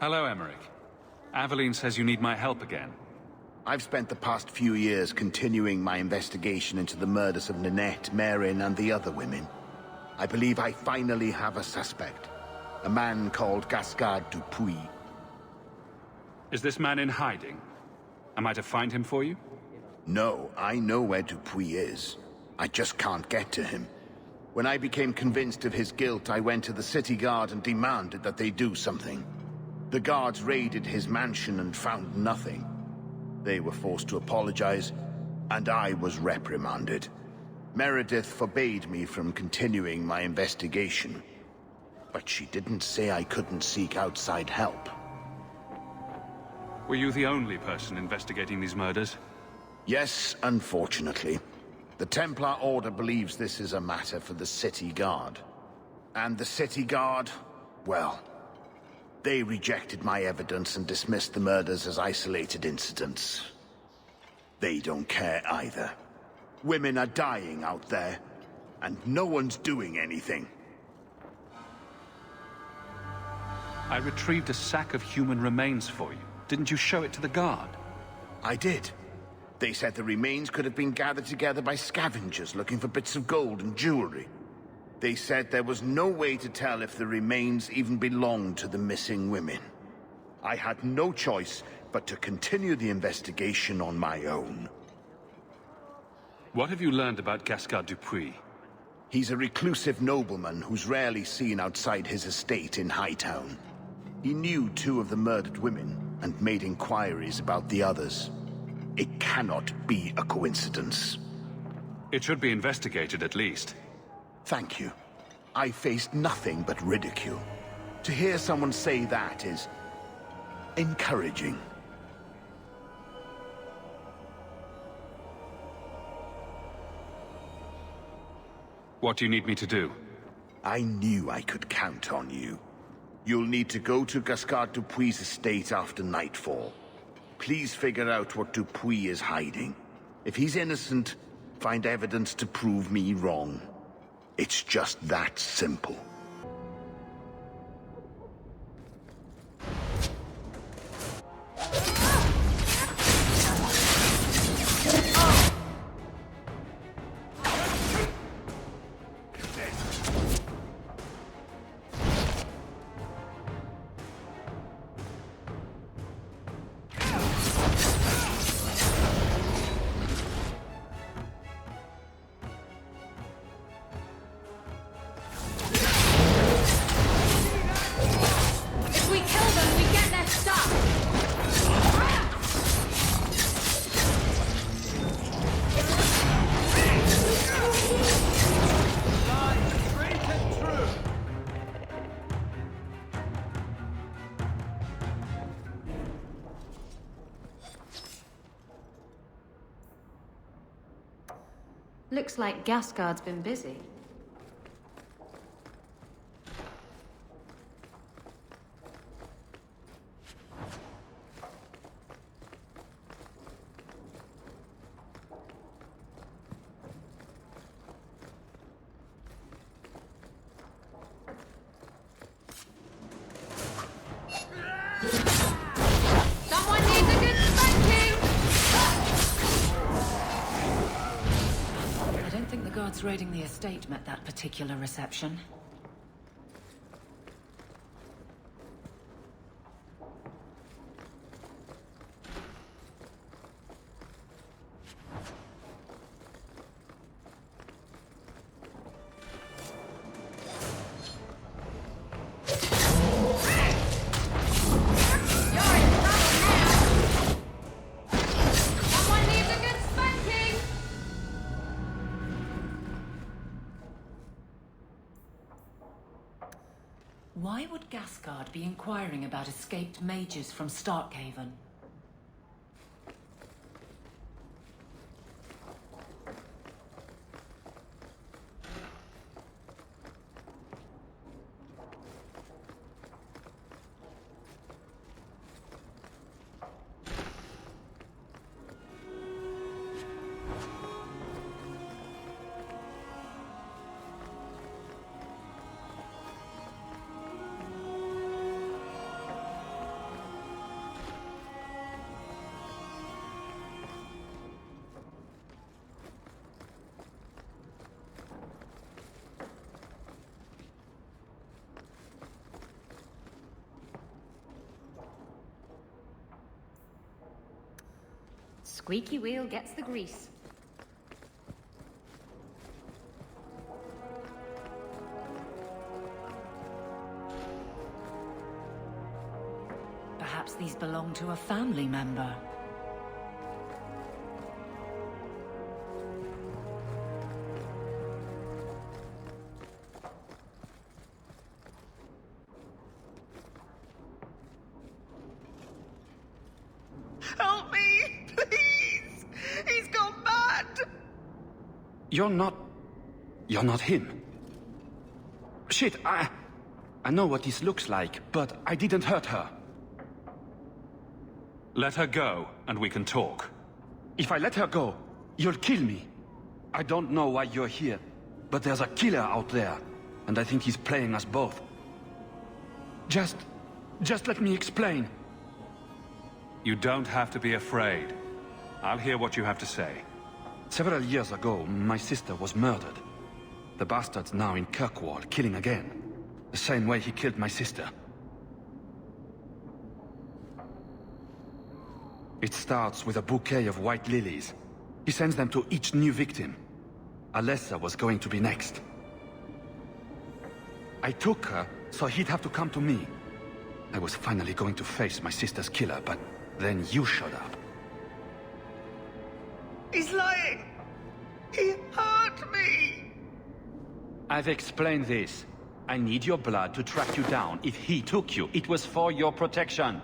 Hello, Emmerich. Aveline says you need my help again. I've spent the past few years continuing my investigation into the murders of Ninette, Marin, and the other women. I believe I finally have a suspect. A man called Gascard Dupuis. Is this man in hiding? Am I to find him for you? No, I know where Dupuis is. I just can't get to him. When I became convinced of his guilt, I went to the city guard and demanded that they do something. The guards raided his mansion and found nothing. They were forced to apologize, and I was reprimanded. Meredith forbade me from continuing my investigation. But she didn't say I couldn't seek outside help. Were you the only person investigating these murders? Yes, unfortunately. The Templar Order believes this is a matter for the City Guard. And the City Guard, well, they rejected my evidence and dismissed the murders as isolated incidents. They don't care either. Women are dying out there, and no one's doing anything. I retrieved a sack of human remains for you. Didn't you show it to the guard? I did. They said the remains could have been gathered together by scavengers looking for bits of gold and jewelry. They said there was no way to tell if the remains even belonged to the missing women. I had no choice but to continue the investigation on my own. What have you learned about Gascard Dupuis? He's a reclusive nobleman who's rarely seen outside his estate in Hightown. He knew 2 of the murdered women and made inquiries about the others. It cannot be a coincidence. It should be investigated at least. Thank you. I faced nothing but ridicule. To hear someone say that is encouraging. What do you need me to do? I knew I could count on you. You'll need to go to Gascard Dupuis' estate after nightfall. Please figure out what Dupuis is hiding. If he's innocent, find evidence to prove me wrong. It's just that simple. Looks like Gascard's been busy. Someone needs a good spanking! I don't think the guards raiding the estate met that particular reception. Someone needs a good spanking! Why would Gascard be inquiring about escaped mages from Starkhaven? Squeaky wheel gets the grease. Perhaps these belong to a family member. Help me, please! He's gone mad! You're not him. Shit, I know what this looks like, but I didn't hurt her. Let her go, and we can talk. If I let her go, you'll kill me. I don't know why you're here, but there's a killer out there, and I think he's playing us both. Just let me explain. You don't have to be afraid. I'll hear what you have to say. Several years ago, my sister was murdered. The bastard's now in Kirkwall, killing again. The same way he killed my sister. It starts with a bouquet of white lilies. He sends them to each new victim. Alessa was going to be next. I took her, so he'd have to come to me. I was finally going to face my sister's killer, but then you showed up. He's lying! He hurt me! I've explained this. I need your blood to track you down. If he took you, it was for your protection.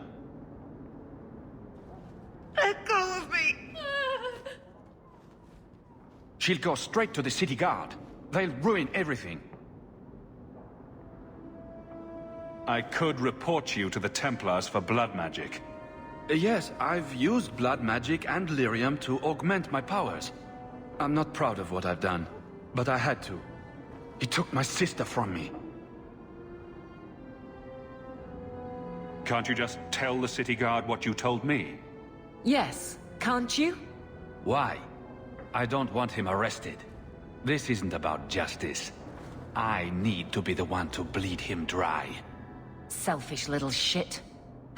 Let go of me! She'll go straight to the city guard. They'll ruin everything. I could report you to the Templars for blood magic. Yes, I've used blood magic and lyrium to augment my powers. I'm not proud of what I've done, but I had to. He took my sister from me. Can't you just tell the city guard what you told me? Yes, can't you? Why? I don't want him arrested. This isn't about justice. I need to be the one to bleed him dry. Selfish little shit.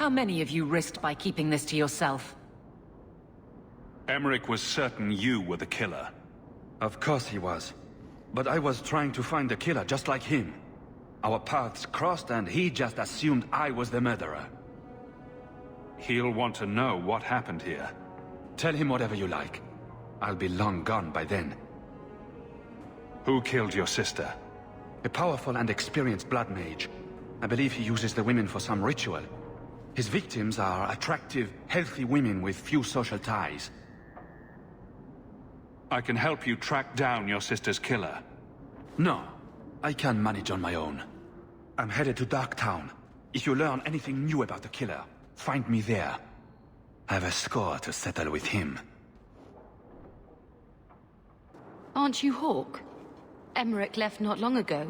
How many of you risked by keeping this to yourself? Emmerich was certain you were the killer. Of course he was. But I was trying to find the killer just like him. Our paths crossed and he just assumed I was the murderer. He'll want to know what happened here. Tell him whatever you like. I'll be long gone by then. Who killed your sister? A powerful and experienced blood mage. I believe he uses the women for some ritual. His victims are attractive, healthy women with few social ties. I can help you track down your sister's killer. No, I can manage on my own. I'm headed to Darktown. If you learn anything new about the killer, find me there. I have a score to settle with him. Aren't you Hawke? Emmerich left not long ago.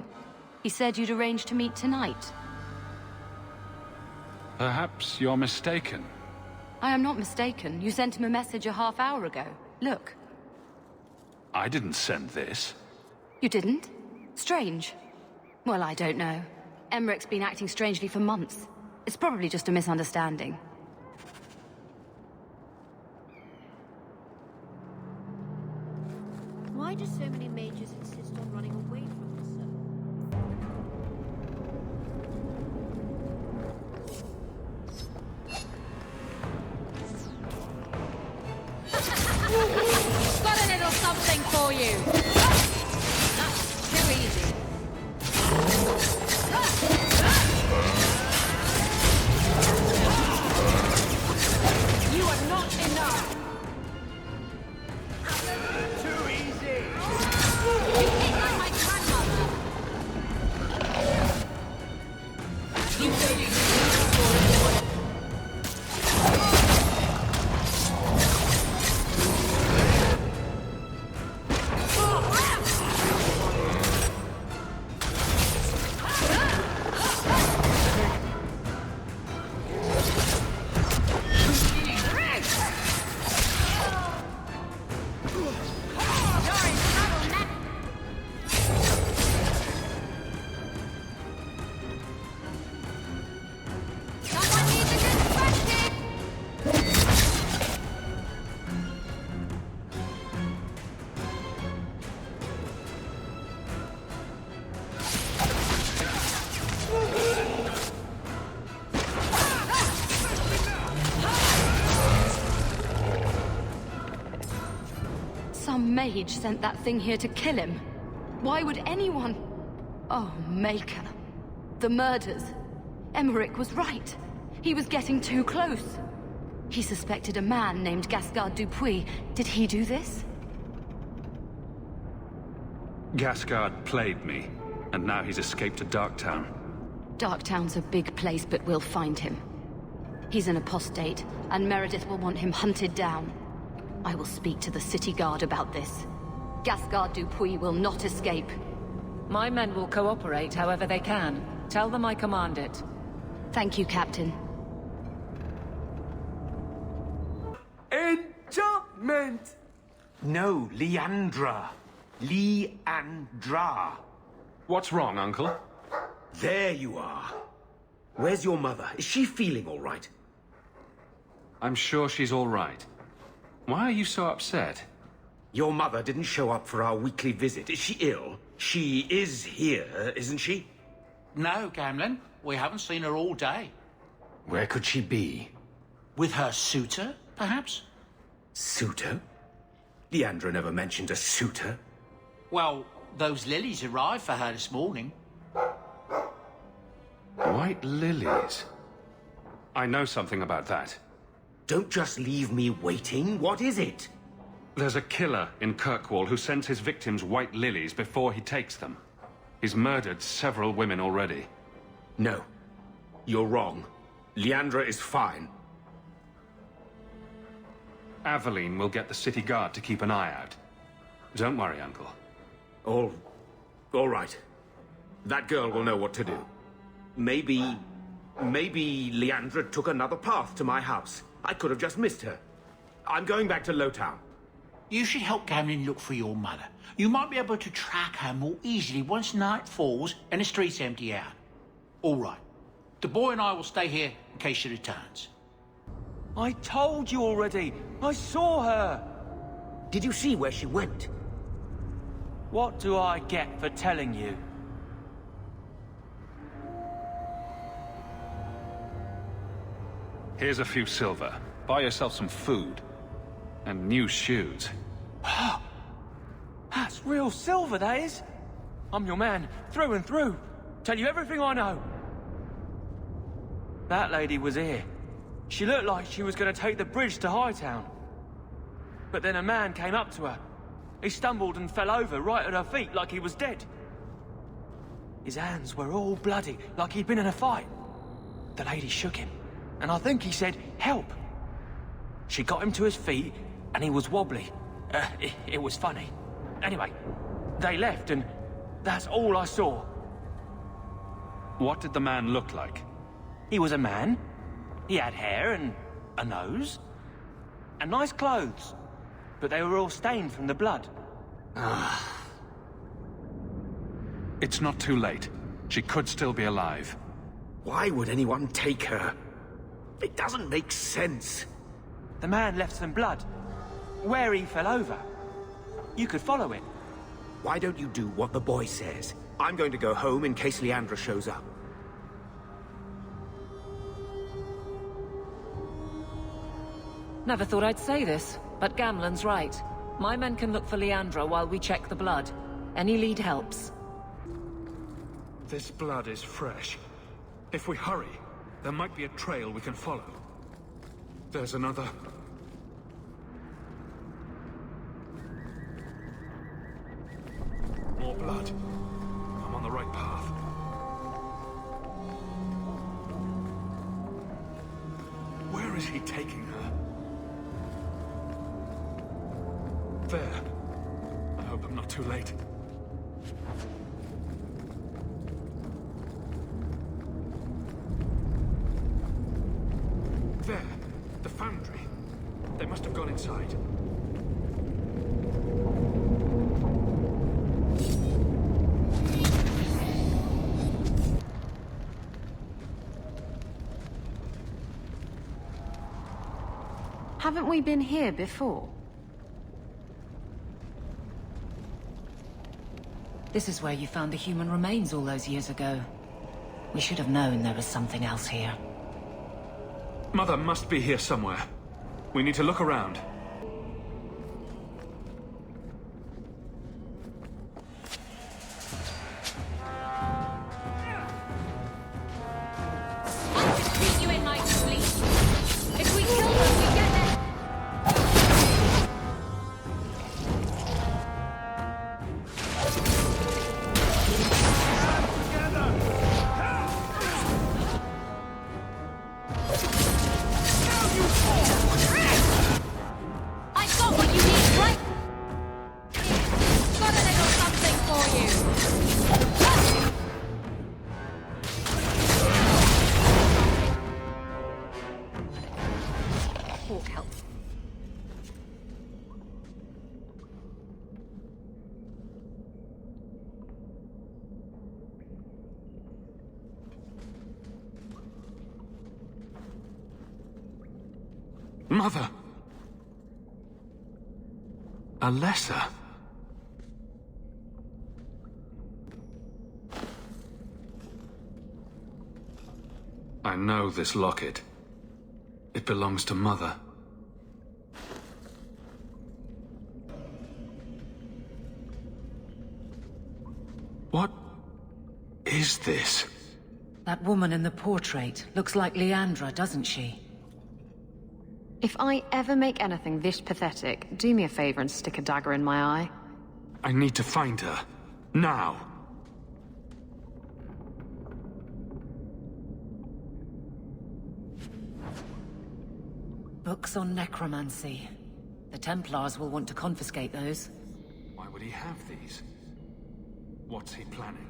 He said you'd arranged to meet tonight. Perhaps you're mistaken. I am not mistaken. You sent him a message a half hour ago. Look. I didn't send this. You didn't? Strange. Well, I don't know. Emmerich's been acting strangely for months. It's probably just a misunderstanding. Why do so many mages insist on running away from the Got a little something for you. That's too easy. You are not enough. Too easy! You hit like my grandmother. Some mage sent that thing here to kill him. Why would anyone... Oh, Maker. The murders. Emmerich was right. He was getting too close. He suspected a man named Gascard Dupuis. Did he do this? Gascard played me, and now he's escaped to Darktown. Darktown's a big place, but we'll find him. He's an apostate, and Meredith will want him hunted down. I will speak to the city guard about this. Gascard Dupuis will not escape. My men will cooperate however they can. Tell them I command it. Thank you, Captain. Enchantment! No, Leandra. Leandra. What's wrong, Uncle? There you are. Where's your mother? Is she feeling all right? I'm sure she's all right. Why are you so upset? Your mother didn't show up for our weekly visit. Is she ill? She is here, isn't she? No, Gamlin. We haven't seen her all day. Where could she be? With her suitor, perhaps? Suitor? Leandra never mentioned a suitor. Well, those lilies arrived for her this morning. White lilies? I know something about that. Don't just leave me waiting. What is it? There's a killer in Kirkwall who sends his victims white lilies before he takes them. He's murdered several women already. No. You're wrong. Leandra is fine. Aveline will get the city guard to keep an eye out. Don't worry, Uncle. All right. That girl will know what to do. Maybe Leandra took another path to my house. I could have just missed her. I'm going back to Lowtown. You should help Gamlin look for your mother. You might be able to track her more easily once night falls and the streets empty out. All right. The boy and I will stay here in case she returns. I told you already. I saw her. Did you see where she went? What do I get for telling you? Here's a few silver. Buy yourself some food. And new shoes. That's real silver, that is. I'm your man, through and through. Tell you everything I know. That lady was here. She looked like she was going to take the bridge to Hightown. But then a man came up to her. He stumbled and fell over right at her feet like he was dead. His hands were all bloody, like he'd been in a fight. The lady shook him, and I think he said, "Help." She got him to his feet, and he was wobbly. It was funny. Anyway, they left, and that's all I saw. What did the man look like? He was a man. He had hair and a nose. And nice clothes. But they were all stained from the blood. It's not too late. She could still be alive. Why would anyone take her? It doesn't make sense. The man left some blood. Where he fell over. You could follow it. Why don't you do what the boy says? I'm going to go home in case Leandra shows up. Never thought I'd say this, but Gamlen's right. My men can look for Leandra while we check the blood. Any lead helps. This blood is fresh. If we hurry, there might be a trail we can follow. There's another. More blood. I'm on the right path. Where is he taking her? There. I hope I'm not too late. There. The foundry. They must have gone inside. Haven't we been here before? This is where you found the human remains all those years ago. We should have known there was something else here. Mother must be here somewhere. We need to look around. I've got what you need, right? Got a little something for you. Hawke helps. Mother! Alessa? I know this locket. It belongs to Mother. What is this? That woman in the portrait looks like Leandra, doesn't she? If I ever make anything this pathetic, do me a favor and stick a dagger in my eye. I need to find her. Now! Books on necromancy. The Templars will want to confiscate those. Why would he have these? What's he planning?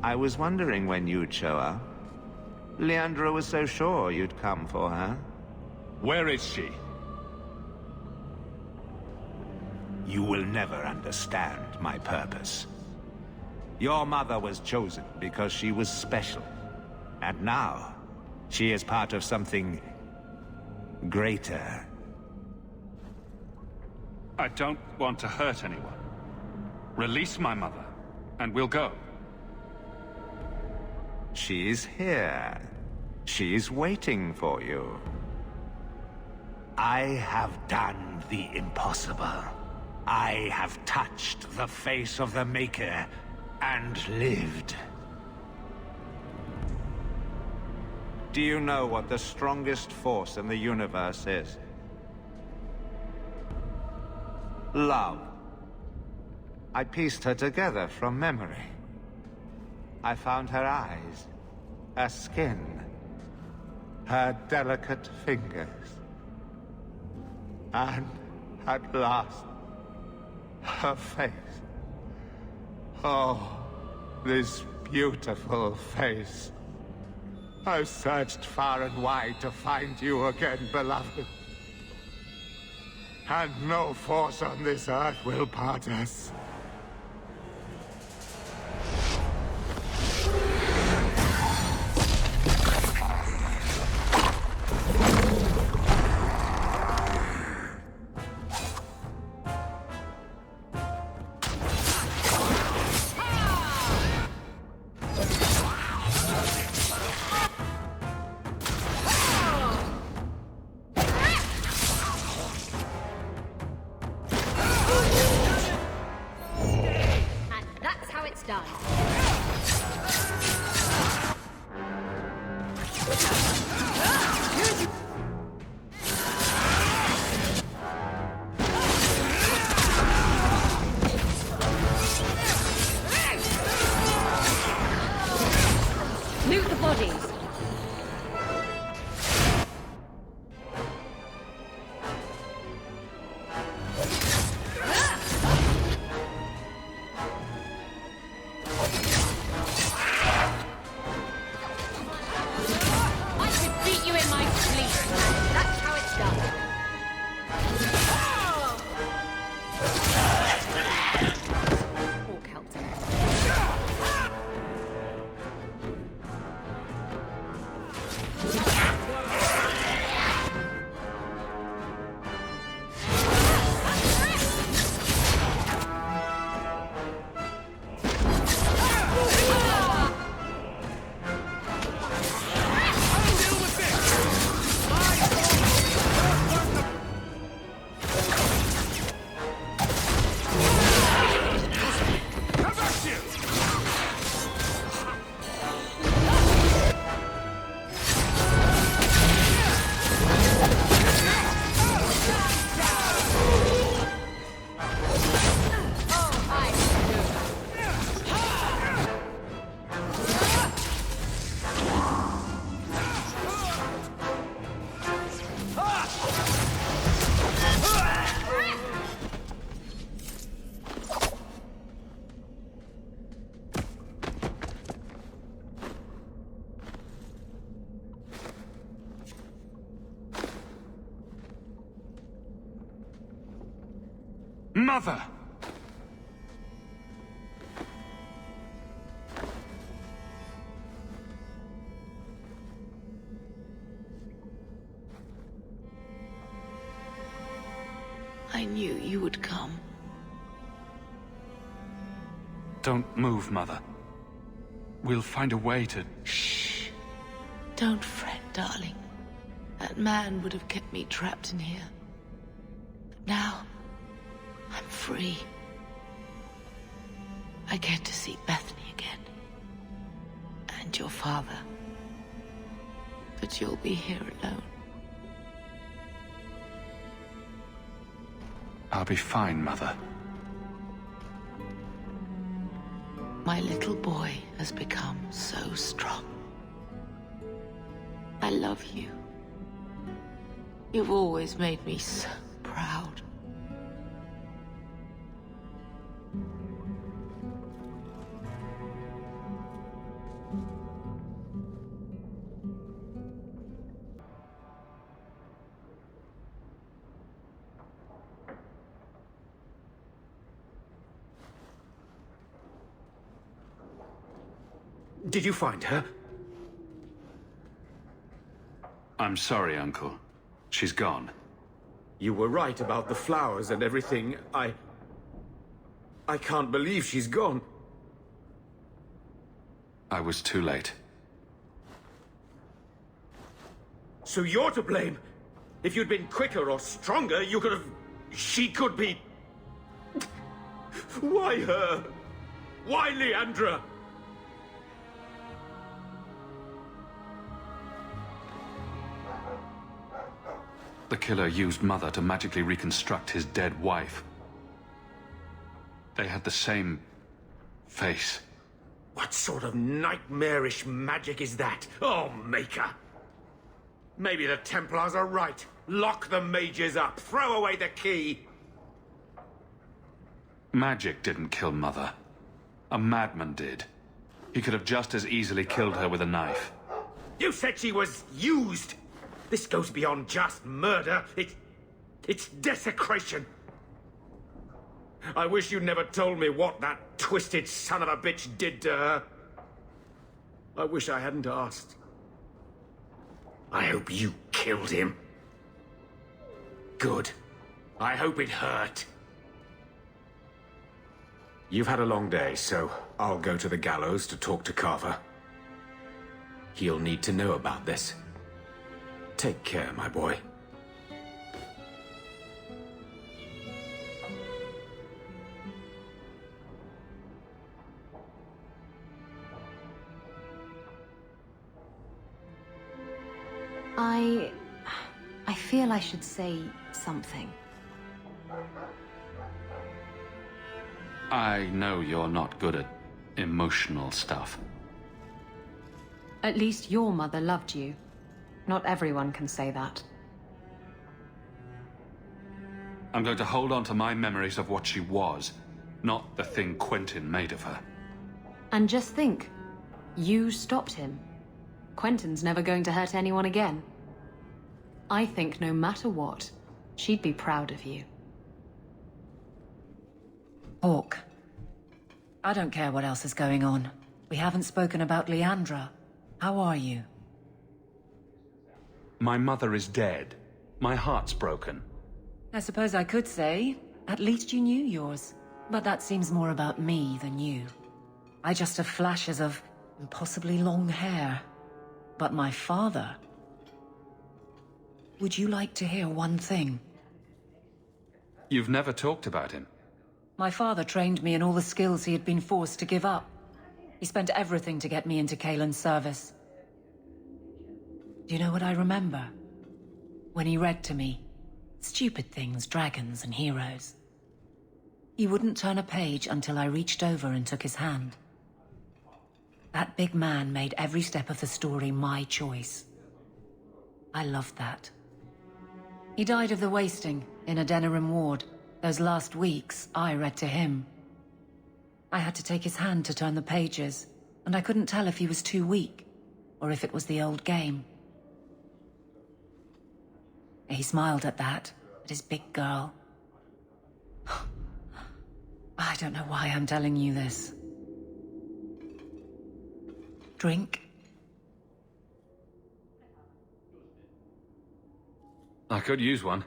I was wondering when you'd show up. Leandra was so sure you'd come for her. Where is she? You will never understand my purpose. Your mother was chosen because she was special. And now, she is part of something greater. I don't want to hurt anyone. Release my mother, and we'll go. She's here. She's waiting for you. I have done the impossible. I have touched the face of the Maker and lived. Do you know what the strongest force in the universe is? Love. I pieced her together from memory. I found her eyes, her skin, her delicate fingers. And at last, her face. Oh, this beautiful face. I've searched far and wide to find you again, beloved. And no force on this earth will part us. Mother! I knew you would come. Don't move, Mother. We'll find a way to... Shh. Don't fret, darling. That man would have kept me trapped in here. But now, I'm free. I get to see Bethany again. And your father. But you'll be here alone. I'll be fine, Mother. My little boy has become so strong. I love you. You've always made me so proud. Did you find her? I'm sorry, Uncle. She's gone. You were right about the flowers and everything. I can't believe she's gone. I was too late. So you're to blame. If you'd been quicker or stronger, you could have... She could be... Why her? Why Leandra? The killer used Mother to magically reconstruct his dead wife. They had the same... face. What sort of nightmarish magic is that? Oh, Maker! Maybe the Templars are right. Lock the mages up. Throw away the key. Magic didn't kill Mother. A madman did. He could have just as easily killed her with a knife. You said she was used! This goes beyond just murder. It's desecration. I wish you'd never told me what that twisted son of a bitch did to her. I wish I hadn't asked. I hope you killed him. Good. I hope it hurt. You've had a long day, so I'll go to the gallows to talk to Carver. He'll need to know about this. Take care, my boy. I feel I should say something. I know you're not good at emotional stuff. At least your mother loved you. Not everyone can say that. I'm going to hold on to my memories of what she was, not the thing Quentin made of her. And just think, you stopped him. Quentin's never going to hurt anyone again. I think no matter what, she'd be proud of you. Hawke. I don't care what else is going on. We haven't spoken about Leandra. How are you? My mother is dead. My heart's broken. I suppose I could say, at least you knew yours. But that seems more about me than you. I just have flashes of impossibly long hair. But my father... Would you like to hear one thing? You've never talked about him. My father trained me in all the skills he had been forced to give up. He spent everything to get me into Kaelin's service. Do you know what I remember? When he read to me. Stupid things, dragons and heroes. He wouldn't turn a page until I reached over and took his hand. That big man made every step of the story my choice. I loved that. He died of the wasting in Adenarim ward. Those last weeks, I read to him. I had to take his hand to turn the pages, and I couldn't tell if he was too weak, or if it was the old game. He smiled at that, at his big girl. I don't know why I'm telling you this. Drink? I could use one.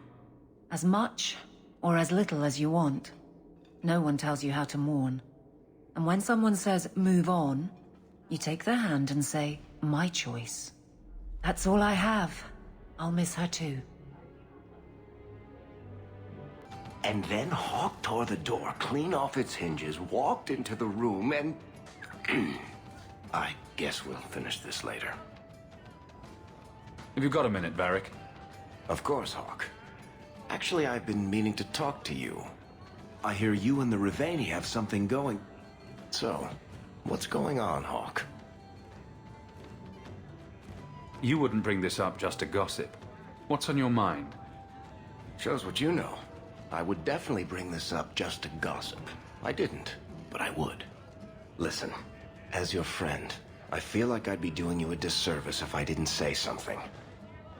As much or as little as you want. No one tells you how to mourn. And when someone says, move on, you take their hand and say, my choice. That's all I have. I'll miss her too. And then Hawke tore the door clean off its hinges, walked into the room, and... I guess we'll finish this later. Have you got a minute, Varric? Of course, Hawke. Actually, I've been meaning to talk to you. I hear you and the Riveni have something going. So, what's going on, Hawke? You wouldn't bring this up just to gossip. What's on your mind? Shows what you know. I would definitely bring this up just to gossip. I didn't, but I would. Listen, as your friend, I feel like I'd be doing you a disservice if I didn't say something.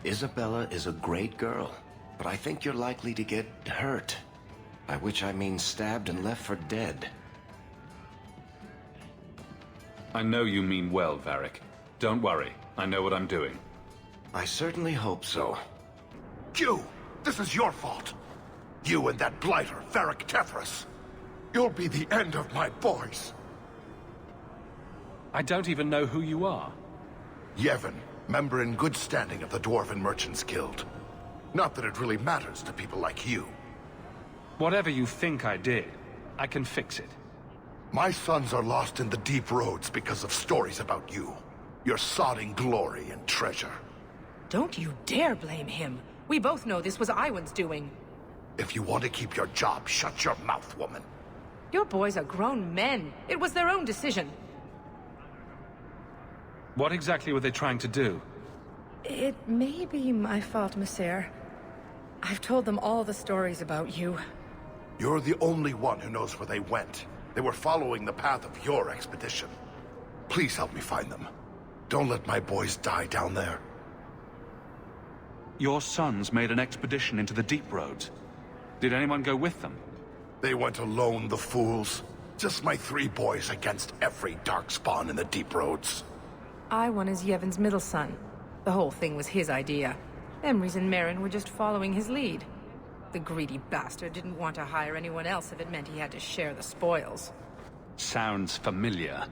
Isabella is a great girl, but I think you're likely to get hurt. By which I mean stabbed and left for dead. I know you mean well, Varric. Don't worry, I know what I'm doing. I certainly hope so. You! This is your fault! You and that blighter, Varric Tethras. You'll be the end of my boys. I don't even know who you are. Yevon, member in good standing of the Dwarven Merchants Guild. Not that it really matters to people like you. Whatever you think I did, I can fix it. My sons are lost in the deep roads because of stories about you. Your sodding glory and treasure. Don't you dare blame him. We both know this was Iwan's doing. If you want to keep your job, shut your mouth, woman. Your boys are grown men. It was their own decision. What exactly were they trying to do? It may be my fault, Monsieur. I've told them all the stories about you. You're the only one who knows where they went. They were following the path of your expedition. Please help me find them. Don't let my boys die down there. Your sons made an expedition into the deep roads. Did anyone go with them? They went alone, the fools. Just my 3 boys against every darkspawn in the deep roads. Iwan is Yevon's middle son. The whole thing was his idea. Emrys and Merrin were just following his lead. The greedy bastard didn't want to hire anyone else if it meant he had to share the spoils. Sounds familiar.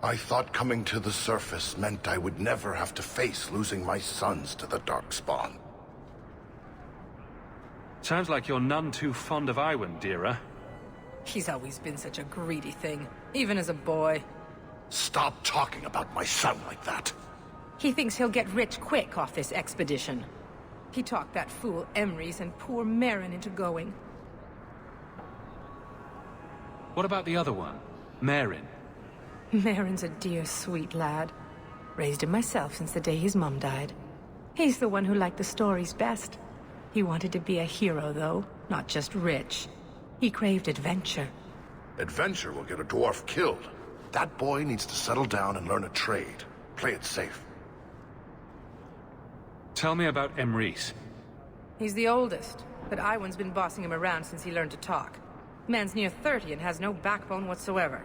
I thought coming to the surface meant I would never have to face losing my sons to the darkspawn. Sounds like you're none too fond of Iwan, Dira. He's always been such a greedy thing, even as a boy. Stop talking about my son like that. He thinks he'll get rich quick off this expedition. He talked that fool Emrys and poor Merrin into going. What about the other one? Merrin? Merrin's a dear, sweet lad. Raised him myself since the day his mum died. He's the one who liked the stories best. He wanted to be a hero, though, not just rich. He craved adventure. Adventure will get a dwarf killed. That boy needs to settle down and learn a trade. Play it safe. Tell me about Emrys. He's the oldest, but Iwan's been bossing him around since he learned to talk. Man's near 30 and has no backbone whatsoever.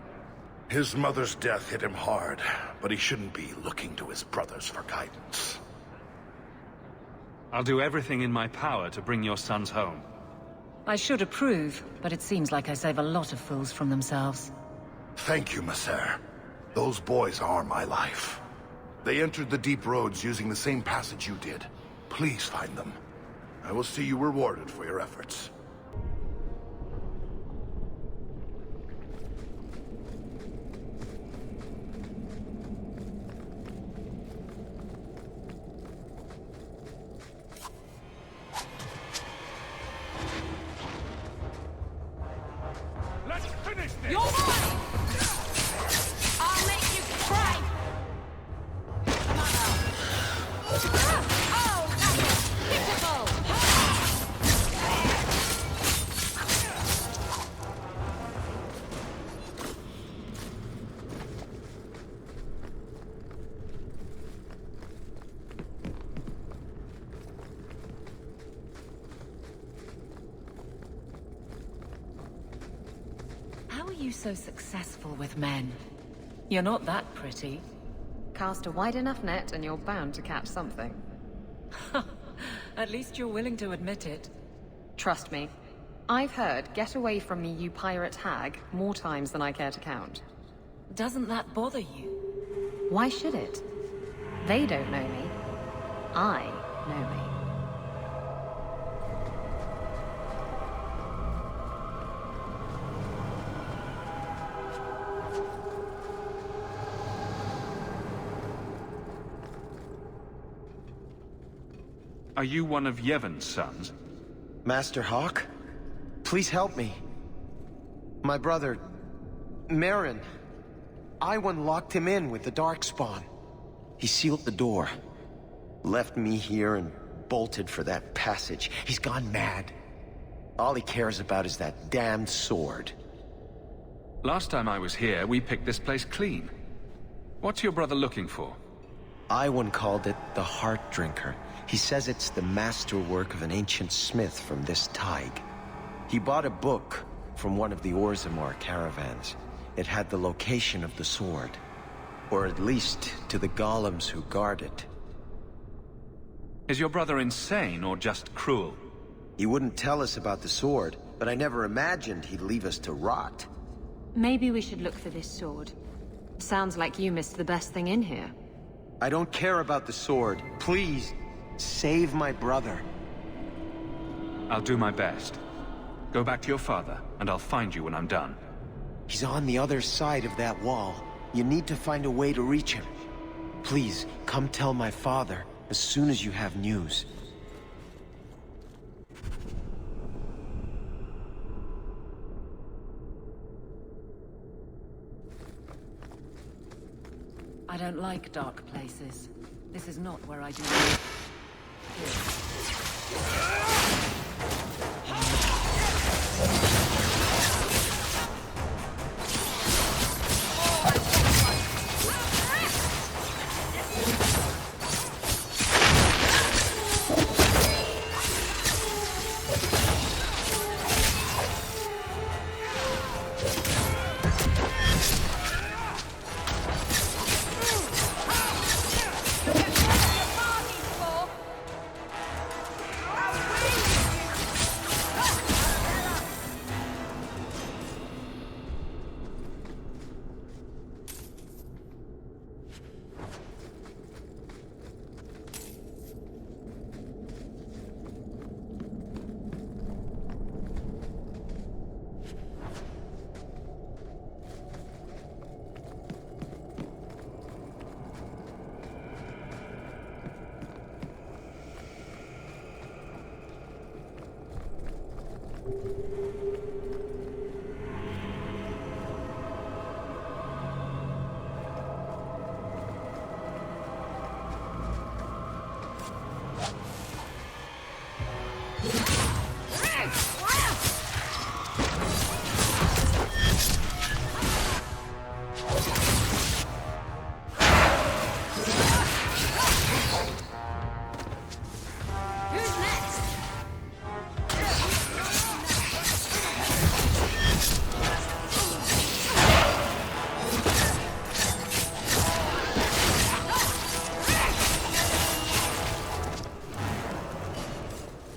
His mother's death hit him hard, but he shouldn't be looking to his brothers for guidance. I'll do everything in my power to bring your sons home. I should approve, but it seems like I save a lot of fools from themselves. Thank you, Messer. Those boys are my life. They entered the deep roads using the same passage you did. Please find them. I will see you rewarded for your efforts. Let's finish this! You're mine! I'll make you cry! Come on now. Oh, that's pitiful! you so successful with men? You're not that pretty. Cast a wide enough net and you're bound to catch something. At least you're willing to admit it. Trust me. I've heard, "Get away from me, you pirate hag," more times than I care to count. Doesn't that bother you? Why should it? They don't know me. I know me. Are you one of Yevon's sons? Master Hawke? Please help me. My brother, Merrin. Iwan locked him in with the darkspawn. He sealed the door. Left me here and bolted for that passage. He's gone mad. All he cares about is that damned sword. Last time I was here, we picked this place clean. What's your brother looking for? Iwan called it the Heart Drinker. He says it's the masterwork of an ancient smith from this Tig. He bought a book from one of the Orzammar caravans. It had the location of the sword. Or at least to the golems who guard it. Is your brother insane or just cruel? He wouldn't tell us about the sword, but I never imagined he'd leave us to rot. Maybe we should look for this sword. Sounds like you missed the best thing in here. I don't care about the sword. Please, save my brother. I'll do my best. Go back to your father, and I'll find you when I'm done. He's on the other side of that wall. You need to find a way to reach him. Please, come tell my father as soon as you have news. I don't like dark places. This is not where I do.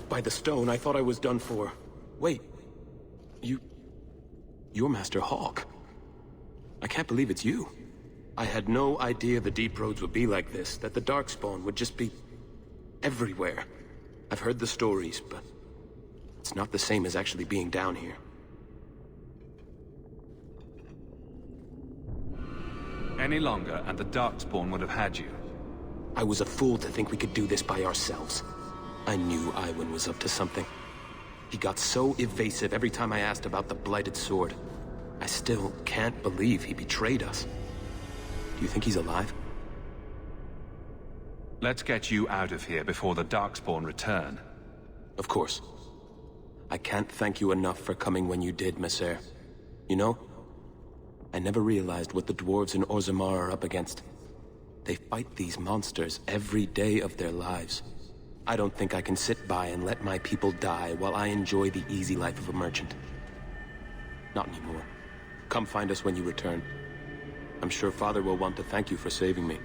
By the stone, I thought I was done for. Wait. You're Master Hawke. I can't believe it's you. I had no idea the deep roads would be like this, that the darkspawn would just be everywhere. I've heard the stories, but it's not the same as actually being down here. Any longer, and the darkspawn would have had you. I was a fool to think we could do this by ourselves. I knew Iwan was up to something. He got so evasive every time I asked about the Blighted Sword. I still can't believe he betrayed us. Do you think he's alive? Let's get you out of here before the darkspawn return. Of course. I can't thank you enough for coming when you did, Messer. You know, I never realized what the dwarves in Orzammar are up against. They fight these monsters every day of their lives. I don't think I can sit by and let my people die while I enjoy the easy life of a merchant. Not anymore. Come find us when you return. I'm sure Father will want to thank you for saving me.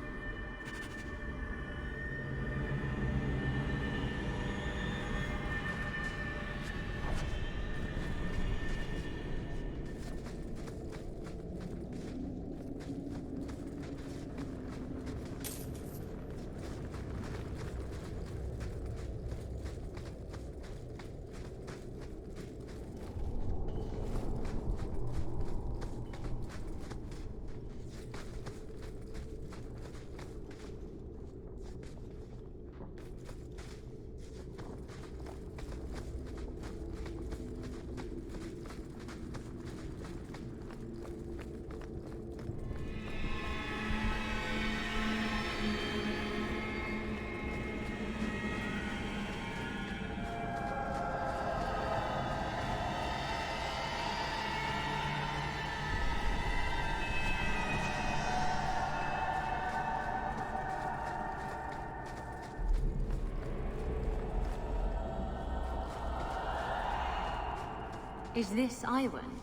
Is this Iwan?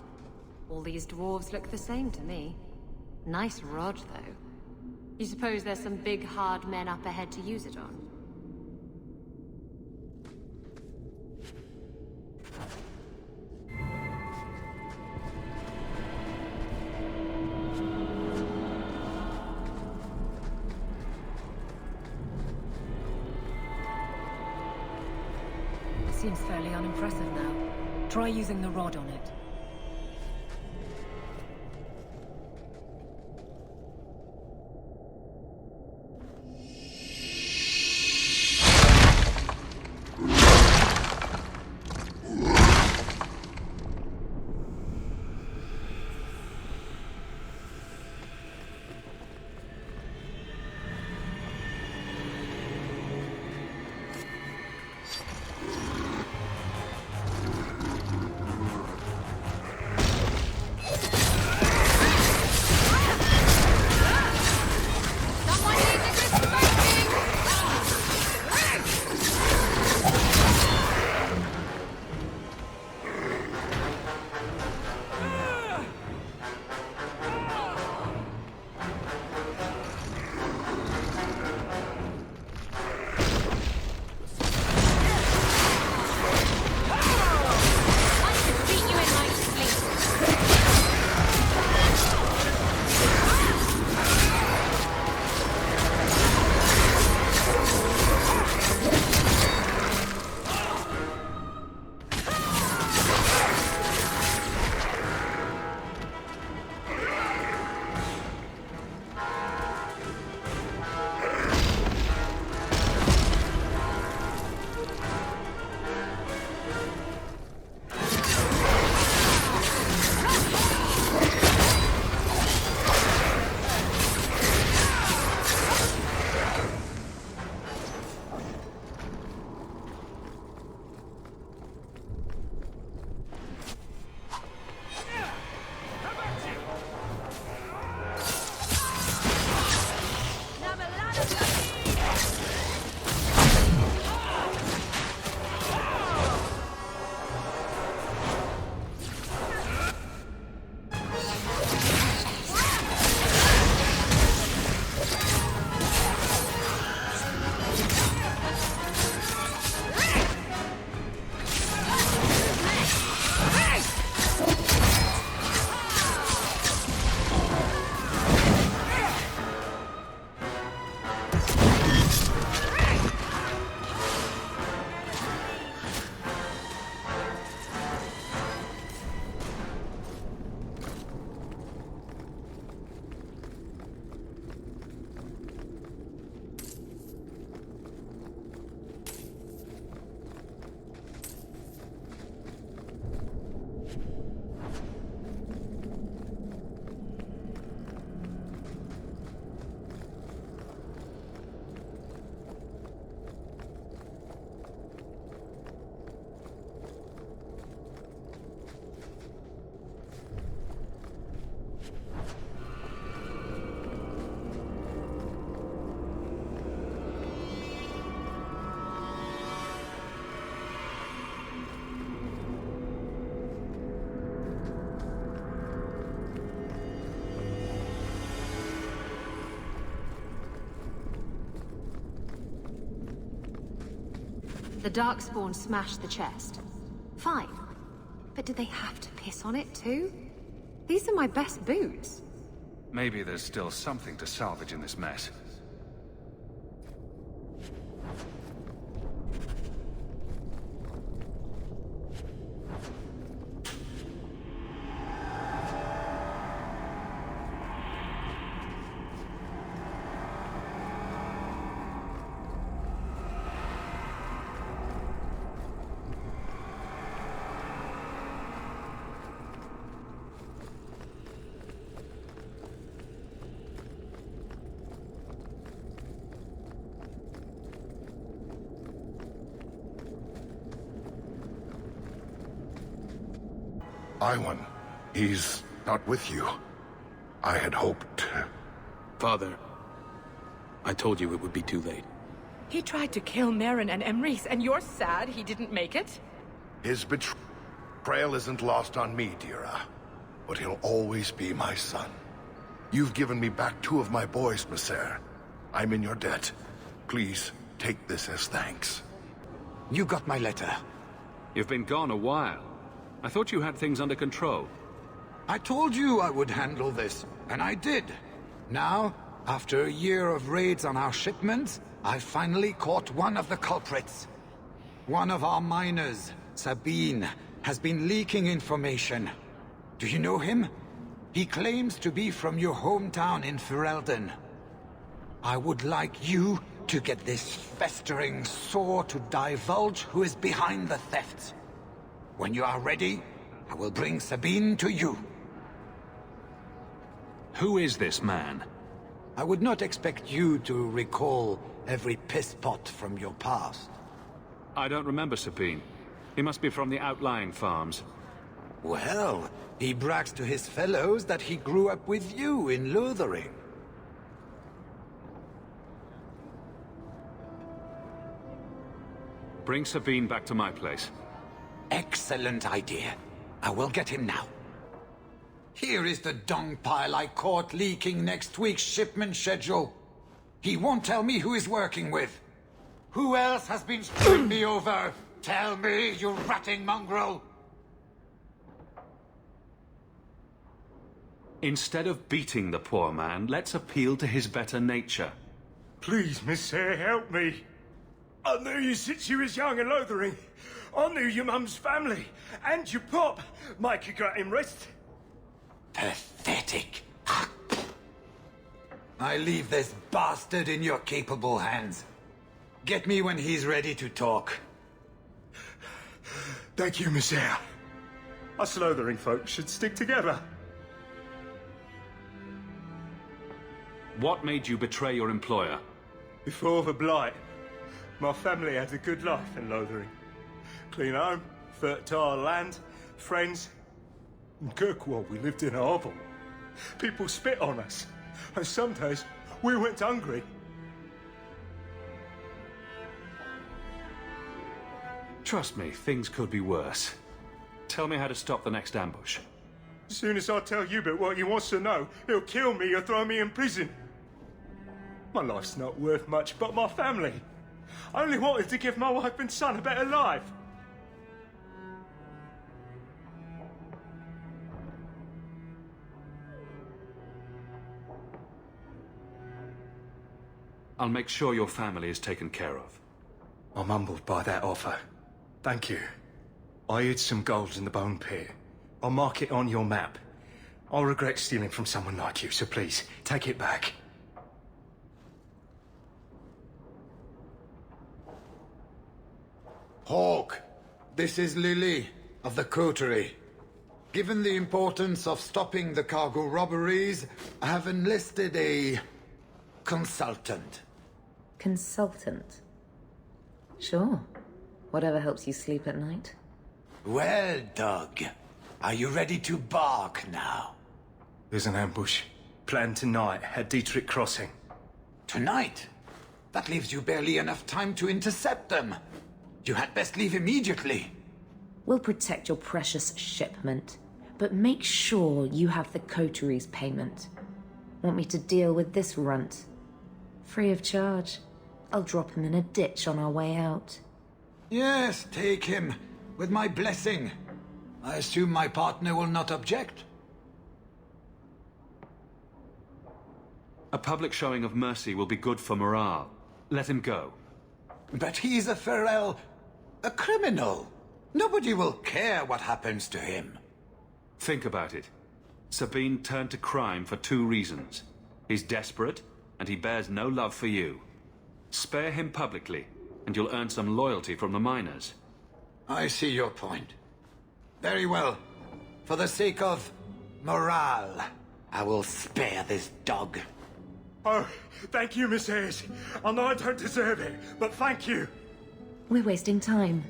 All these dwarves look the same to me. Nice rod, though. You suppose there's some big, hard men up ahead to use it on? It seems fairly unimpressive now. Try using the rod on it. The darkspawn smashed the chest. Fine. But did they have to piss on it too? These are my best boots. Maybe there's still something to salvage in this mess. Iwan, he's not with you. I had hoped... Father, I told you it would be too late. He tried to kill Merrin and Emrys, and you're sad he didn't make it? His betrayal isn't lost on me, Dira. But he'll always be my son. You've given me back 2 of my boys, Maser. I'm in your debt. Please, take this as thanks. You got my letter. You've been gone a while. I thought you had things under control. I told you I would handle this, and I did. Now, after a year of raids on our shipments, I finally caught one of the culprits. One of our miners, Sabine, has been leaking information. Do you know him? He claims to be from your hometown in Ferelden. I would like you to get this festering sore to divulge who is behind the thefts. When you are ready, I will bring Sabine to you. Who is this man? I would not expect you to recall every piss pot from your past. I don't remember Sabine. He must be from the outlying farms. Well, he brags to his fellows that he grew up with you in Lothering. Bring Sabine back to my place. Excellent idea. I will get him now. Here is the dung pile I caught leaking next week's shipment schedule. He won't tell me who he's working with. Who else has been screwing me over? Tell me, you ratting mongrel! Instead of beating the poor man, let's appeal to his better nature. Please, Miss Hare, help me. I knew you since you was young and Lothering. I knew your mum's family, and your pop. Make you got him rest. Pathetic. I leave this bastard in your capable hands. Get me when he's ready to talk. Thank you, Miss Hare. Us Lothering folks should stick together. What made you betray your employer? Before the Blight, my family had a good life in Lothering. Clean home, fertile land, friends. In Kirkwall, we lived in a hovel. People spit on us, and some days we went hungry. Trust me, things could be worse. Tell me how to stop the next ambush. As soon as I tell Hubert what he wants to know, he'll kill me or throw me in prison. My life's not worth much, but my family. I only wanted to give my wife and son a better life. I'll make sure your family is taken care of. I'm humbled by that offer. Thank you. I hid some gold in the bone pit. I'll mark it on your map. I'll regret stealing from someone like you, so please, take it back. Hawke, this is Lily, of the Coterie. Given the importance of stopping the cargo robberies, I have enlisted a... consultant. Consultant? Sure. Whatever helps you sleep at night. Well, Doug, are you ready to bark now? There's an ambush planned tonight at Dietrich Crossing. Tonight? That leaves you barely enough time to intercept them. You had best leave immediately. We'll protect your precious shipment, but make sure you have the coterie's payment. Want me to deal with this runt? Free of charge. I'll drop him in a ditch on our way out. Yes, take him, with my blessing. I assume my partner will not object? A public showing of mercy will be good for morale. Let him go. But he's a a criminal. Nobody will care what happens to him. Think about it. Sabine turned to crime for 2 reasons. He's desperate, and he bears no love for you. Spare him publicly, and you'll earn some loyalty from the miners. I see your point. Very well. For the sake of morale, I will spare this dog. Oh, thank you, Miss Hayes. I know I don't deserve it, but thank you. We're wasting time.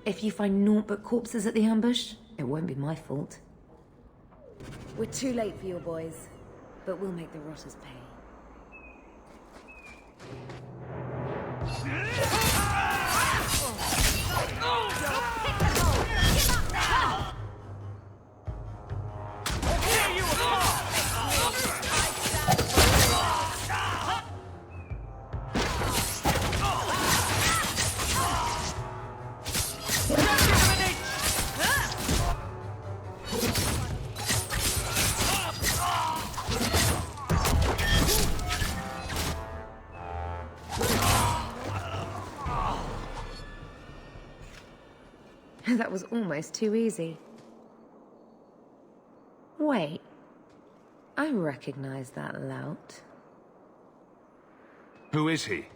If you find naught but corpses at the ambush, it won't be my fault. We're too late for your boys, but we'll make the rotters pay. That was almost too easy. Wait. I recognize that lout. Who is he?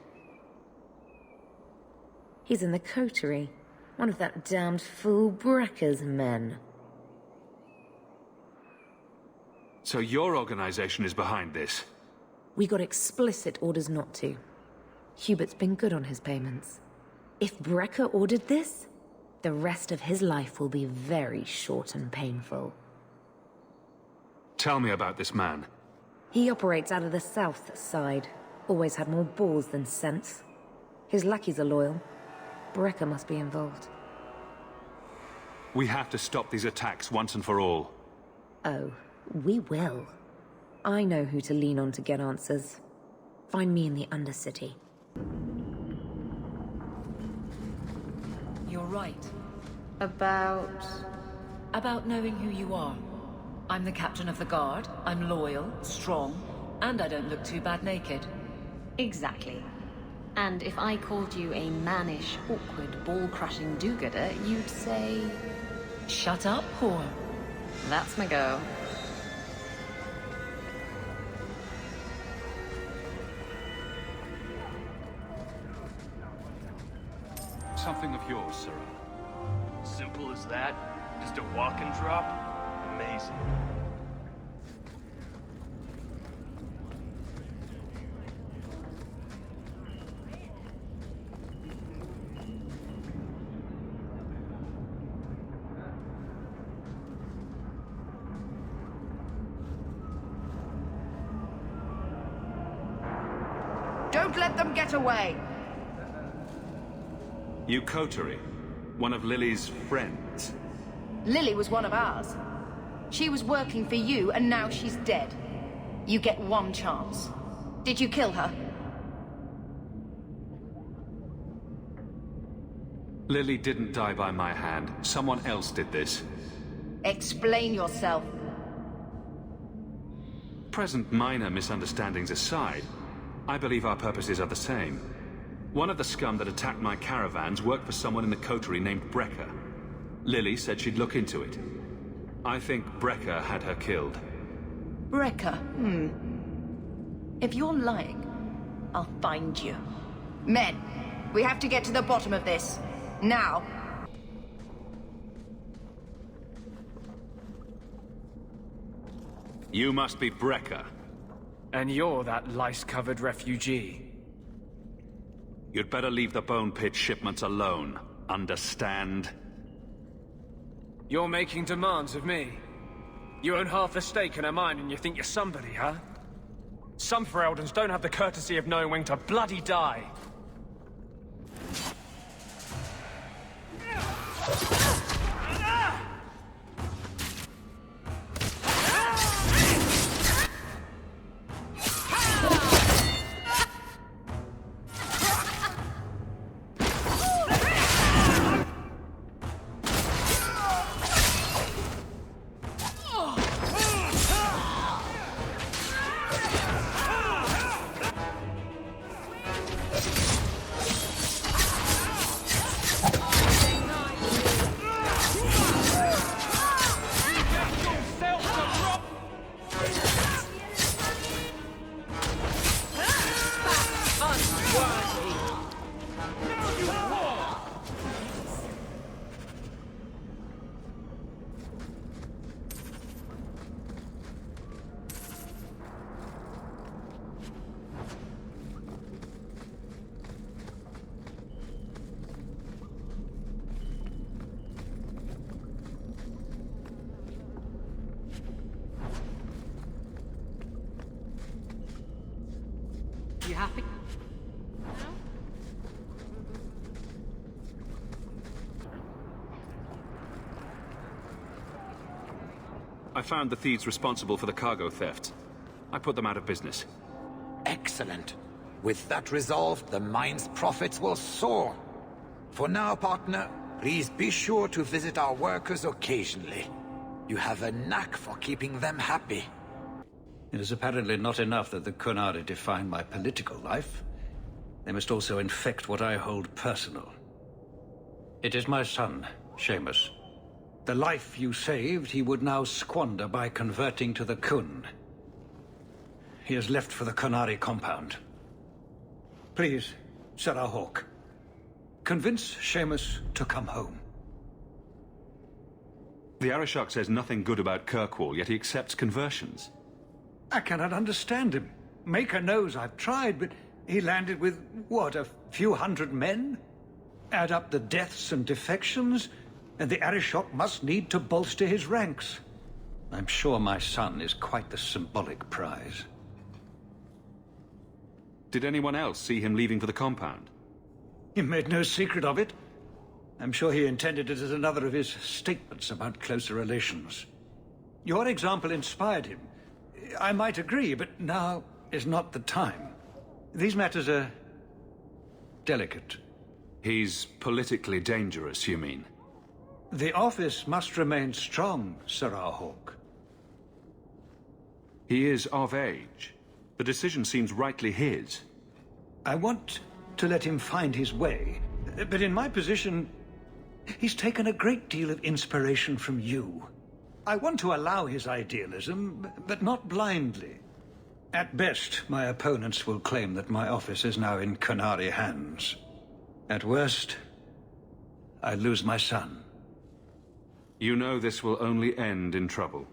He's in the coterie. One of that damned fool Brekker's men. So your organization is behind this? We got explicit orders not to. Hubert's been good on his payments. If Brekker ordered this, the rest of his life will be very short and painful. Tell me about this man. He operates out of the south side. Always had more balls than sense. His lackeys are loyal. Brekker must be involved. We have to stop these attacks once and for all. Oh, we will. I know who to lean on to get answers. Find me in the Undercity. You're right. About knowing who you are. I'm the captain of the guard, I'm loyal, strong, and I don't look too bad naked. Exactly. And if I called you a mannish, awkward, ball-crushing do-gooder, you'd say... Shut up, whore. That's my go. Something of yours, Sarah. Simple as that? Just a walk and drop? Amazing. Don't let them get away! You coterie, one of Lily's friends. Lily was one of ours. She was working for you, and now she's dead. You get one chance. Did you kill her? Lily didn't die by my hand. Someone else did this. Explain yourself. Present minor misunderstandings aside, I believe our purposes are the same. One of the scum that attacked my caravans worked for someone in the coterie named Brekker. Lily said she'd look into it. I think Brekker had her killed. Brekker? If you're lying, I'll find you. Men, we have to get to the bottom of this. Now. You must be Brekker. And you're that lice-covered refugee. You'd better leave the Bone Pit shipments alone. Understand? You're making demands of me. You own half the stake in a mine and you think you're somebody, huh? Some Fereldens don't have the courtesy of knowing when to bloody die. You happy? I found the thieves responsible for the cargo theft. I put them out of business. Excellent. With that resolved, the mine's profits will soar. For now, partner, please be sure to visit our workers occasionally. You have a knack for keeping them happy. It is apparently not enough that the Qunari define my political life. They must also infect what I hold personal. It is my son, Seamus. The life you saved, he would now squander by converting to the Qun. He has left for the Qunari compound. Please, Sarah Hawke, convince Seamus to come home. The Arishok says nothing good about Kirkwall, yet he accepts conversions. I cannot understand him. Maker knows I've tried, but he landed with, what, a few hundred men? Add up the deaths and defections, and the Arishok must need to bolster his ranks. I'm sure my son is quite the symbolic prize. Did anyone else see him leaving for the compound? He made no secret of it. I'm sure he intended it as another of his statements about closer relations. Your example inspired him. I might agree, but now is not the time. These matters are delicate. He's politically dangerous, you mean? The office must remain strong, Sarah Hawke. He is of age. The decision seems rightly his. I want to let him find his way, but in my position, he's taken a great deal of inspiration from you. I want to allow his idealism, but not blindly. At best, my opponents will claim that my office is now in Qunari hands. At worst, I lose my son. You know this will only end in trouble.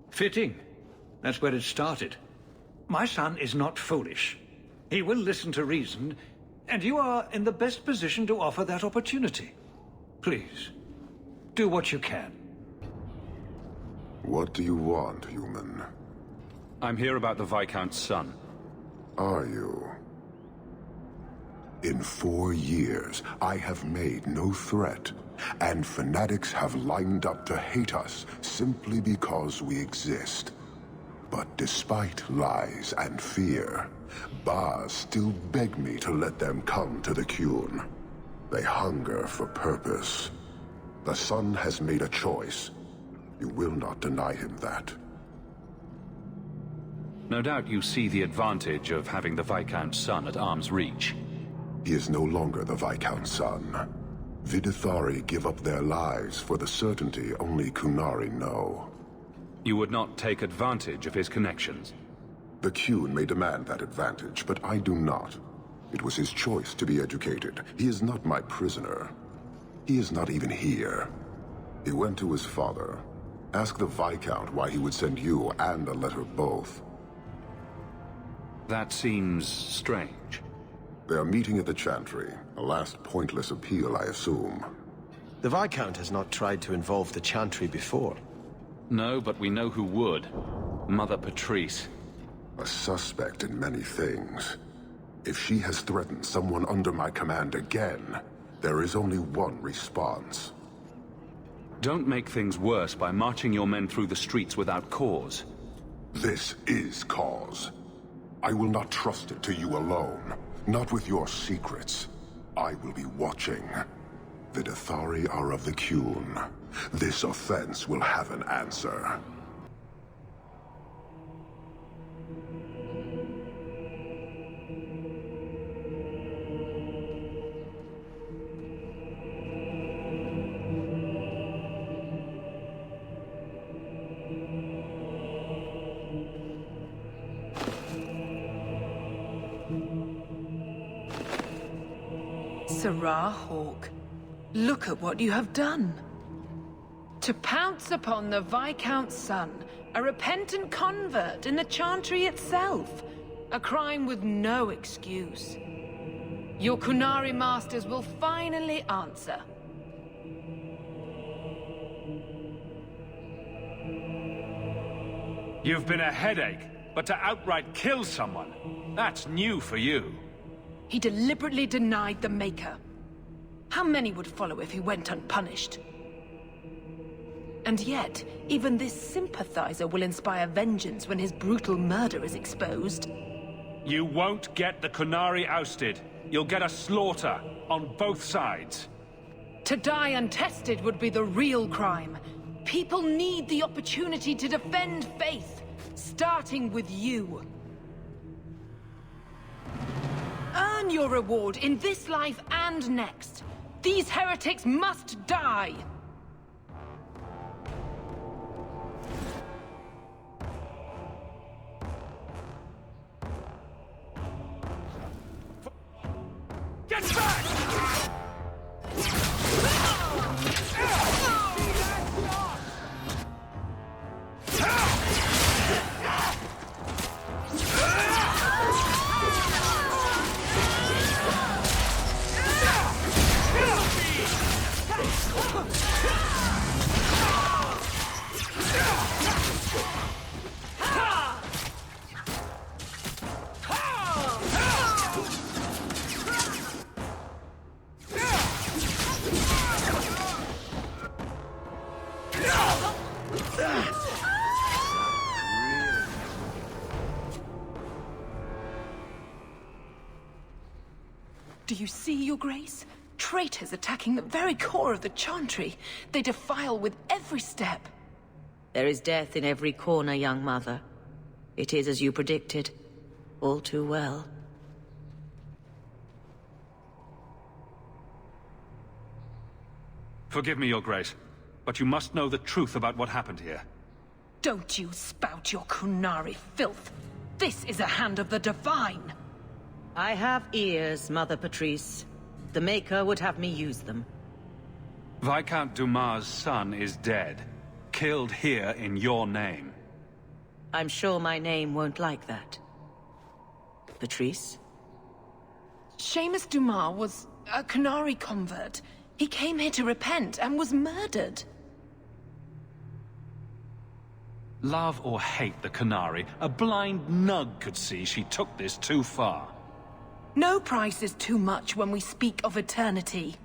Fitting. That's where it started. My son is not foolish. He will listen to reason, and you are in the best position to offer that opportunity. Please, do what you can. What do you want, human? I'm here about the Viscount's son. Are you? In 4 years, I have made no threat, and fanatics have lined up to hate us simply because we exist. But despite lies and fear, Bars still beg me to let them come to the Qun. They hunger for purpose. The son has made a choice. You will not deny him that. No doubt you see the advantage of having the Viscount's son at arm's reach. He is no longer the Viscount's son. Vidithari give up their lives for the certainty only Qunari know. You would not take advantage of his connections? The Qun may demand that advantage, but I do not. It was his choice to be educated. He is not my prisoner. He is not even here. He went to his father. Ask the Viscount why he would send you and a letter both. That seems strange. They are meeting at the Chantry. A last pointless appeal, I assume. The Viscount has not tried to involve the Chantry before. No, but we know who would. Mother Patrice. A suspect in many things. If she has threatened someone under my command again, there is only one response. Don't make things worse by marching your men through the streets without cause. This is cause. I will not trust it to you alone. Not with your secrets. I will be watching. The Vidithari are of the Qun. This offense will have an answer. Sarah Hawke, look at what you have done. To pounce upon the Viscount's son, a repentant convert in the Chantry itself, a crime with no excuse. Your Qunari masters will finally answer. You've been a headache, But to outright kill someone, that's new for you. He deliberately denied the Maker. How many would follow if he went unpunished? And yet, even this sympathizer will inspire vengeance when his brutal murder is exposed. You won't get the Qunari ousted. You'll get a slaughter on both sides. To die untested would be the real crime. People need the opportunity to defend faith, starting with you. Earn your reward in this life and next. These heretics must die! Get back! Do you see, Your Grace? Traitors attacking the very core of the Chantry. They defile with every step. There is death in every corner, young mother. It is as you predicted. All too well. Forgive me, Your Grace, but you must know the truth about what happened here. Don't you spout your Qunari filth. This is a hand of the Divine. I have ears, Mother Patrice. The Maker would have me use them. Viscount Dumas' son is dead. Killed here in your name. I'm sure my name won't like that. Patrice? Seamus Dumas was a Qunari convert. He came here to repent and was murdered. Love or hate the Qunari, a blind nug could see she took this too far. No price is too much when we speak of eternity.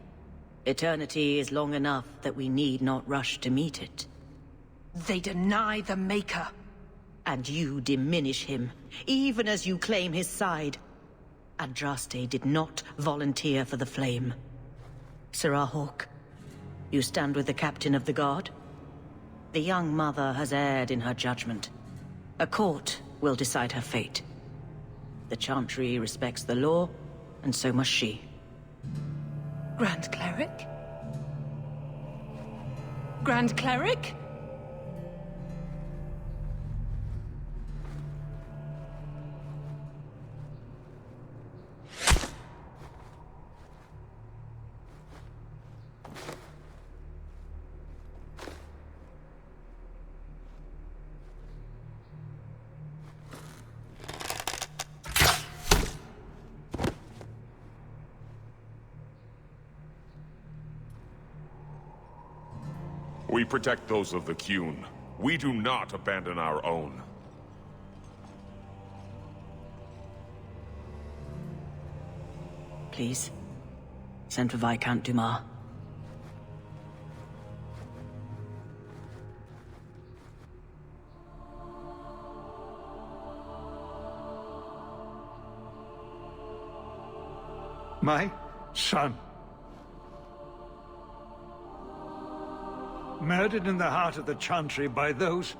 Eternity is long enough that we need not rush to meet it. They deny the Maker. And you diminish him, even as you claim his side. Andraste did not volunteer for the flame. Sirrah Hawke, you stand with the captain of the guard? The young mother has erred in her judgment. A court will decide her fate. The Chantry respects the law, and so must she. Grand Cleric? Grand Cleric? We protect those of the Qun. We do not abandon our own. Please, send for Viscount Dumas. My son. Murdered in the heart of the Chantry by those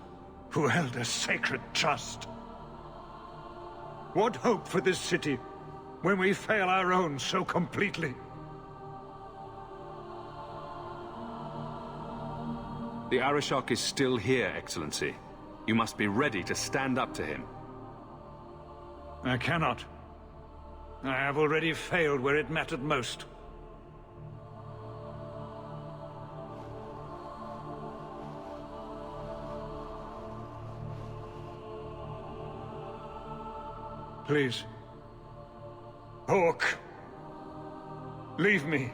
who held a sacred trust. What hope for this city when we fail our own so completely? The Arishok is still here, Excellency. You must be ready to stand up to him. I cannot. I have already failed where it mattered most. Please. Hawke. Leave me.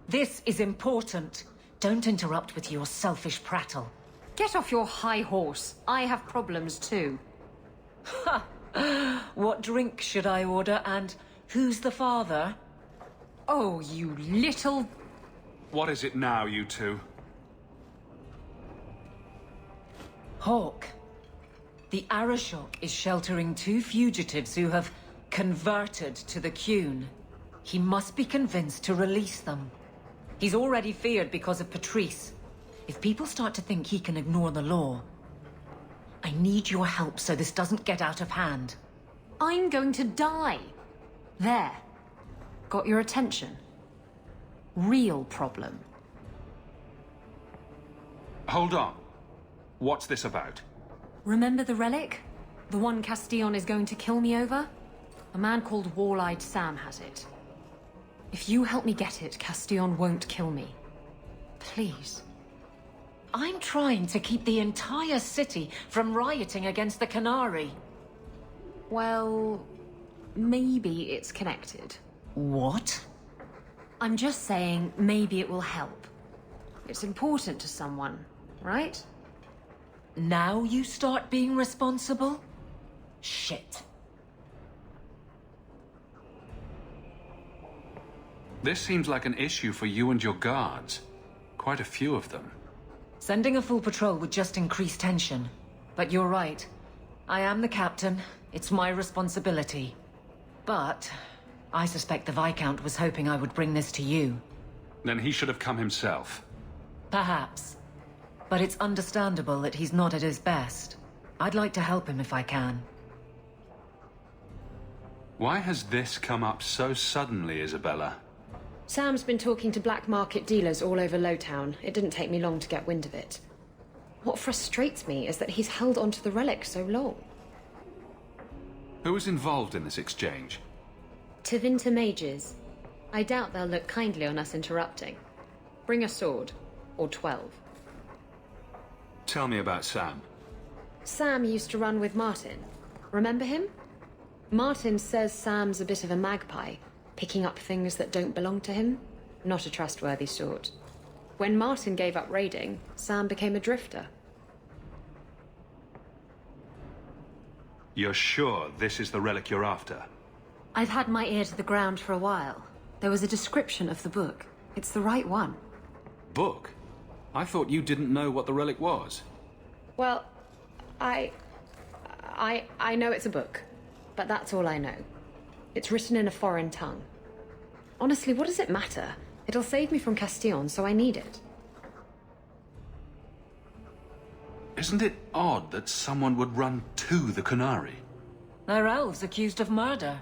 This is important. Don't interrupt with your selfish prattle. Get off your high horse. I have problems too. Ha! What drink should I order, and who's the father? Oh, you little... What is it now, you two? Hawke. The Arashok is sheltering 2 fugitives who have converted to the Qun. He must be convinced to release them. He's already feared because of Patrice. If people start to think he can ignore the law, I need your help so this doesn't get out of hand. I'm going to die. There. Got your attention? Real problem. Hold on. What's this about? Remember the relic? The one Castillon is going to kill me over? A man called Wall-Eyed Sam has it. If you help me get it, Castillon won't kill me. Please. I'm trying to keep the entire city from rioting against the Canary. Well, maybe it's connected. What? I'm just saying, maybe it will help. It's important to someone, right? Now you start being responsible? Shit. This seems like an issue for you and your guards. Quite a few of them. Sending a full patrol would just increase tension. But you're right. I am the captain. It's my responsibility. But I suspect the Viscount was hoping I would bring this to you. Then he should have come himself. Perhaps. But it's understandable that he's not at his best. I'd like to help him if I can. Why has this come up so suddenly, Isabella? Sam's been talking to black market dealers all over Lowtown. It didn't take me long to get wind of it. What frustrates me is that he's held onto the relic so long. Who was involved in this exchange? Tevinter mages. I doubt they'll look kindly on us interrupting. Bring a sword. Or 12. Tell me about Sam. Sam used to run with Martin. Remember him? Martin says Sam's a bit of a magpie, picking up things that don't belong to him. Not a trustworthy sort. When Martin gave up raiding, Sam became a drifter. You're sure this is the relic you're after? I've had my ear to the ground for a while. There was a description of the book. It's the right one. Book? I thought you didn't know what the relic was. Well, I know it's a book, but that's all I know. It's written in a foreign tongue. Honestly, what does it matter? It'll save me from Castillon, so I need it. Isn't it odd that someone would run to the Canary? They're elves accused of murder.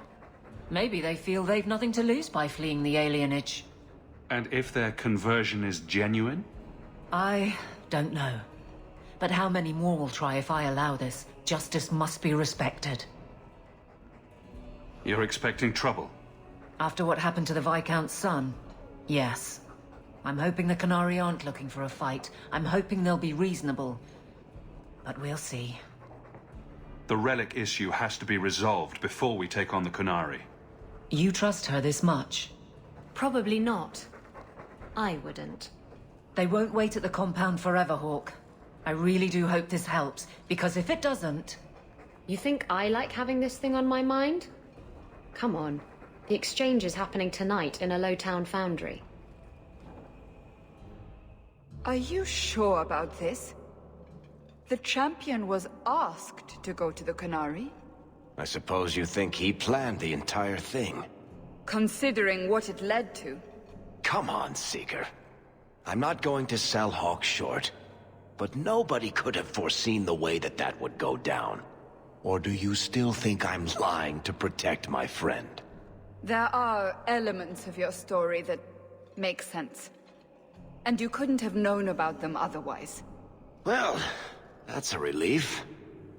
Maybe they feel they've nothing to lose by fleeing the alienage. And if their conversion is genuine? I don't know. But how many more will try if I allow this? Justice must be respected. You're expecting trouble? After what happened to the Viscount's son? Yes. I'm hoping the Canary aren't looking for a fight. I'm hoping they'll be reasonable. But we'll see. The relic issue has to be resolved before we take on the Canary. You trust her this much? Probably not. I wouldn't. They won't wait at the compound forever, Hawke. I really do hope this helps, because if it doesn't... You think I like having this thing on my mind? Come on. The exchange is happening tonight in a Lowtown foundry. Are you sure about this? The Champion was asked to go to the Canary. I suppose you think he planned the entire thing. Considering what it led to. Come on, Seeker. I'm not going to sell Hawke short, but nobody could have foreseen the way that that would go down. Or do you still think I'm lying to protect my friend? There are elements of your story that make sense. And you couldn't have known about them otherwise. Well, that's a relief.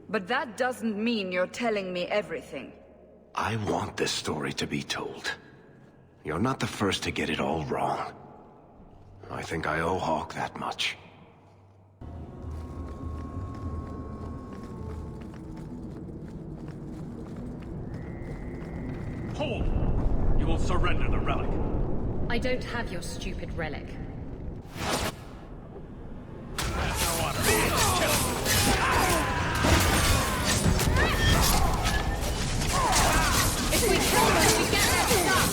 But that doesn't mean you're telling me everything. I want this story to be told. You're not the first to get it all wrong. I think I owe Hawke that much. Hold! You will surrender the relic. I don't have your stupid relic. If we kill them, we get their stuff!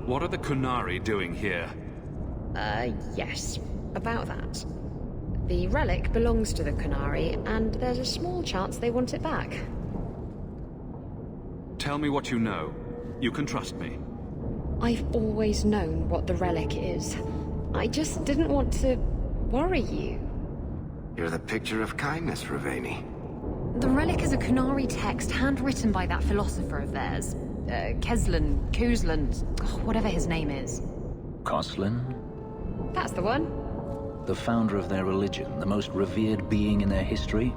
What are the Kunari doing here? Yes. About that. The relic belongs to the Kunari, and there's a small chance they want it back. Tell me what you know. You can trust me. I've always known what the relic is. I just didn't want to worry you. You're the picture of kindness, Raveni. The relic is a Kunari text handwritten by that philosopher of theirs. Kuzlan, whatever his name is. Koslin? That's the one. The founder of their religion, the most revered being in their history?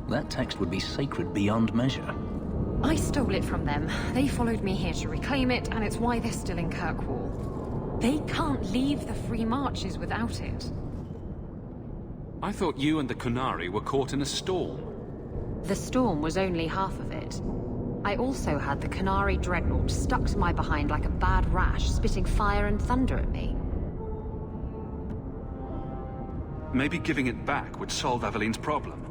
That text would be sacred beyond measure. I stole it from them. They followed me here to reclaim it, and it's why they're still in Kirkwall. They can't leave the Free Marches without it. I thought you and the Kunari were caught in a storm. The storm was only half of it. I also had the Kunari dreadnought stuck to my behind like a bad rash, spitting fire and thunder at me. Maybe giving it back would solve Aveline's problem.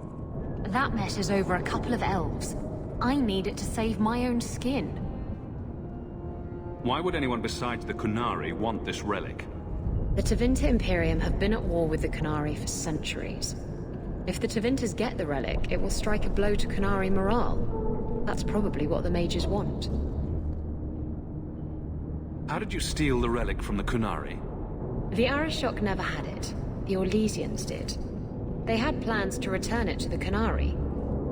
That mess is over a couple of elves. I need it to save my own skin. Why would anyone besides the Kunari want this relic? The Tevinter Imperium have been at war with the Kunari for centuries. If the Tevinters get the relic, it will strike a blow to Kunari morale. That's probably what the mages want. How did you steal the relic from the Kunari? The Arishok never had it. The Orlesians did. They had plans to return it to the Kunari.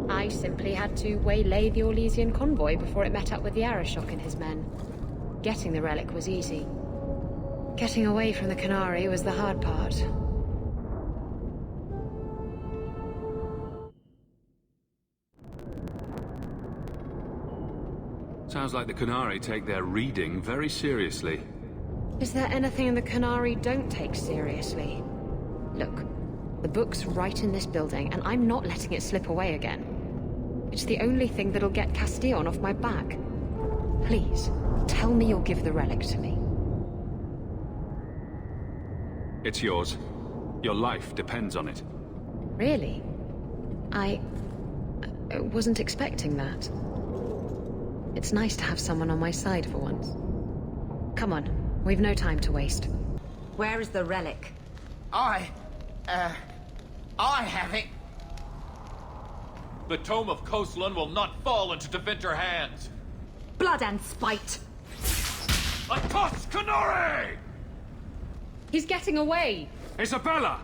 I simply had to waylay the Orlesian convoy before it met up with the Arishok and his men. Getting the relic was easy. Getting away from the Kunari was the hard part. Sounds like the Kunari take their reading very seriously. Is there anything the Kunari don't take seriously? Look, the book's right in this building, and I'm not letting it slip away again. It's the only thing that'll get Castillon off my back. Please, tell me you'll give the relic to me. It's yours. Your life depends on it. Really? I wasn't expecting that. It's nice to have someone on my side for once. Come on, we've no time to waste. Where is the relic? I have it. The Tome of Koslin will not fall into Tevinter hands. Blood and spite! Atos Kunari! He's getting away! Isabella!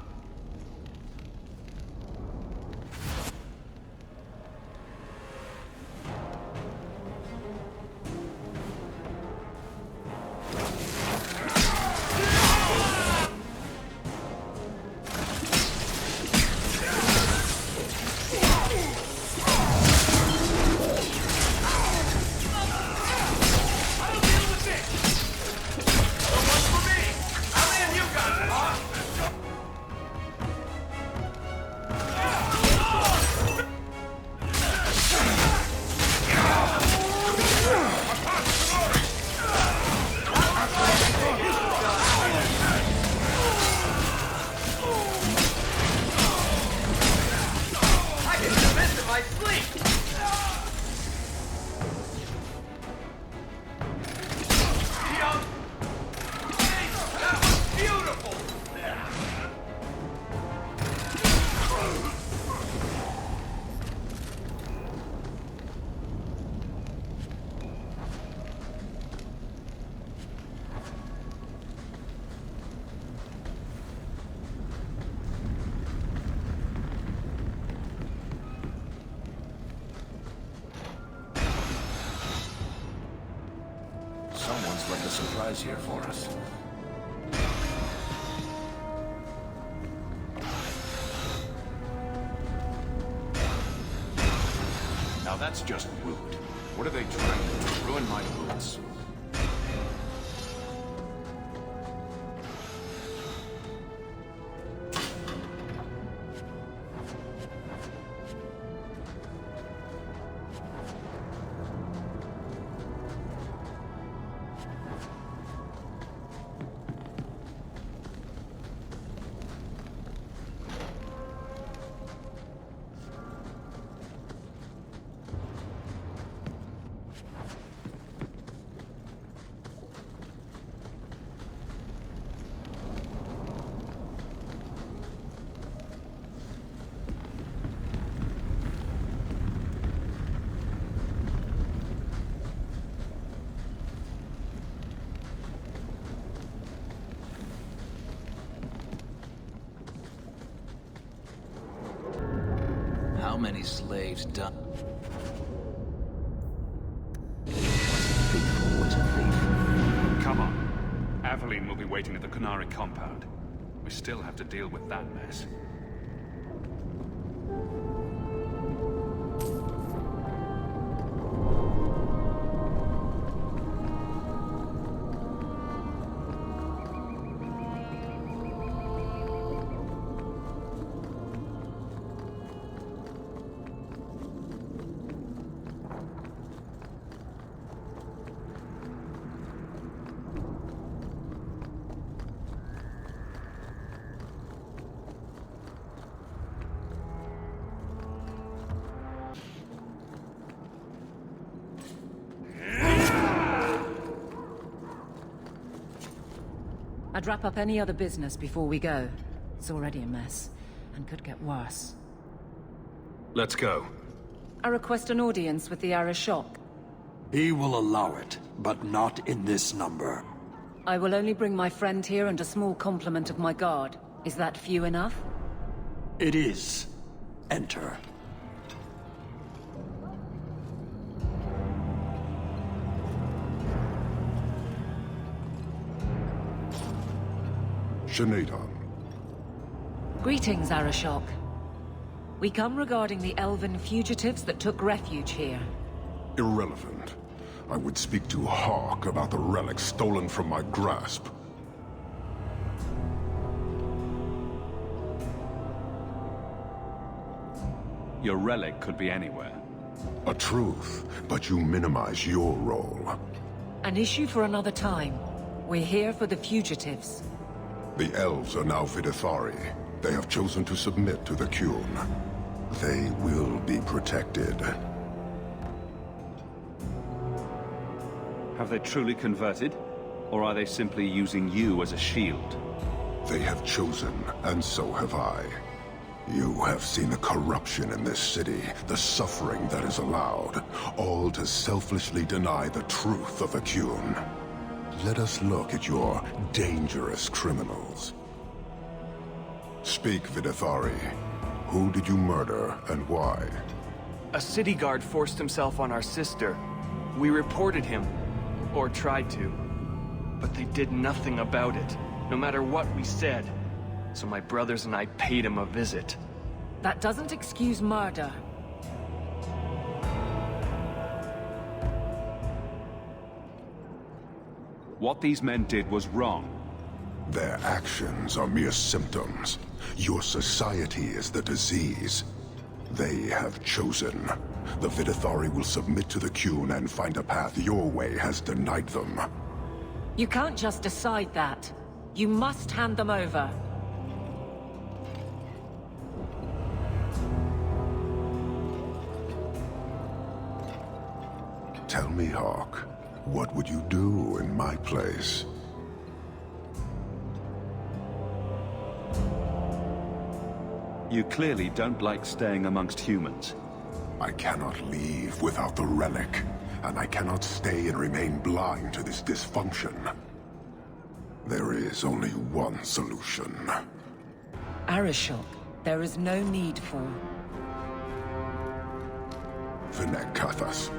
Someone's left a surprise here for us. Now that's just rude. What are they trying to do? Ruin my boots? many slaves died? Come on. Aveline will be waiting at the Qunari compound. We still have to deal with that mess. I'd wrap up any other business before we go. It's already a mess, and could get worse. Let's go. I request an audience with the Arishok. He will allow it, but not in this number. I will only bring my friend here and a small complement of my guard. Is that few enough? It is. Enter. Shanatan. Greetings, Arishok. We come regarding the elven fugitives that took refuge here. Irrelevant. I would speak to Hawke about the relic stolen from my grasp. Your relic could be anywhere. A truth, but you minimize your role. An issue for another time. We're here for the fugitives. The elves are now Vidithari. They have chosen to submit to the Qun. They will be protected. Have they truly converted? Or are they simply using you as a shield? They have chosen, and so have I. You have seen the corruption in this city, the suffering that is allowed, all to selflessly deny the truth of the Qun. Let us look at your dangerous criminals. Speak, Vidithari. Who did you murder, and why? A city guard forced himself on our sister. We reported him. Or tried to. But they did nothing about it, no matter what we said. So my brothers and I paid him a visit. That doesn't excuse murder. What these men did was wrong. Their actions are mere symptoms. Your society is the disease. They have chosen. The Vidithari will submit to the Qun and find a path your way has denied them. You can't just decide that. You must hand them over. Tell me, Hawke, what would you do in my place? You clearly don't like staying amongst humans. I cannot leave without the relic, and I cannot stay and remain blind to this dysfunction. There is only one solution. Arishok, there is no need for... Vinek Kathas.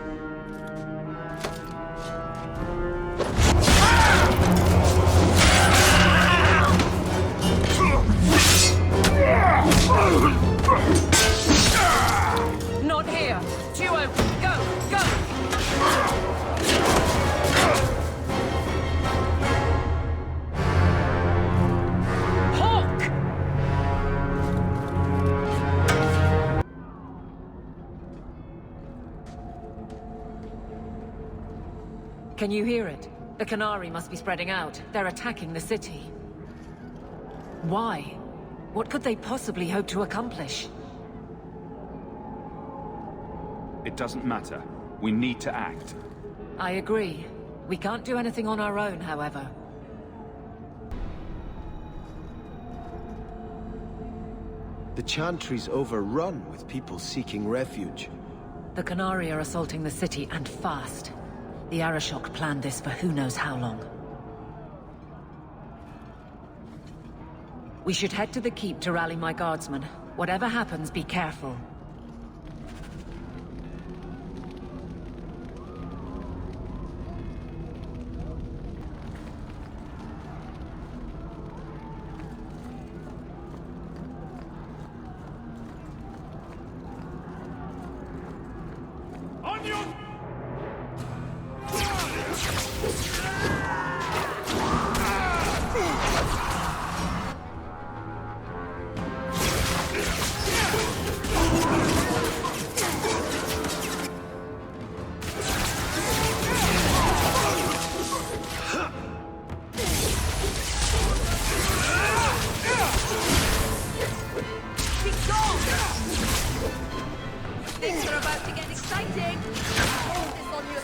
Not here! Two open! Go! Go! Hawke! Can you hear it? The Qunari must be spreading out. They're attacking the city. Why? What could they possibly hope to accomplish? It doesn't matter. We need to act. I agree. We can't do anything on our own, however. The Chantry's overrun with people seeking refuge. The Qunari are assaulting the city, and fast. The Arishok planned this for who knows how long. We should head to the keep to rally my guardsmen. Whatever happens, be careful. Things are about to get exciting. Hold this on your...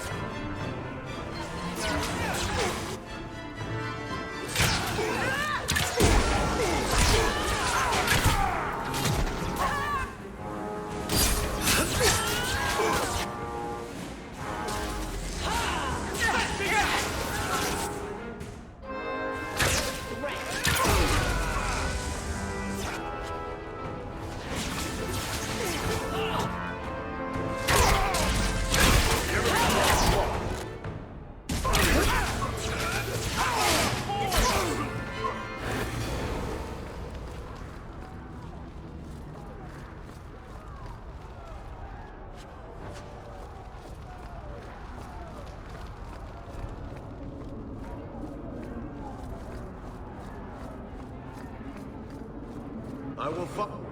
I will follow.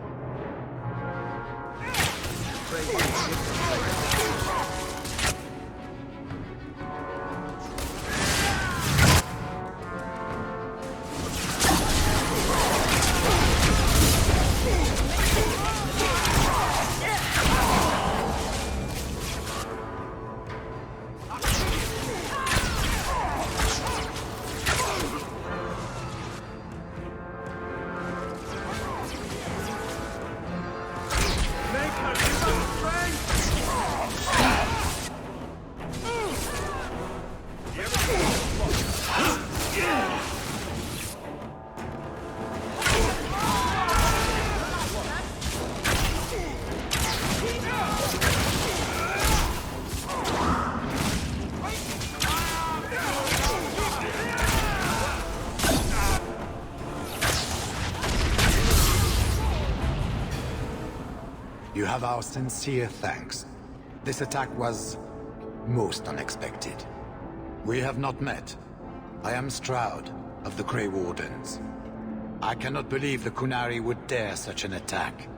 You have our sincere thanks. This attack was most unexpected. We have not met. I am Stroud of the Grey Wardens. I cannot believe the Kunari would dare such an attack.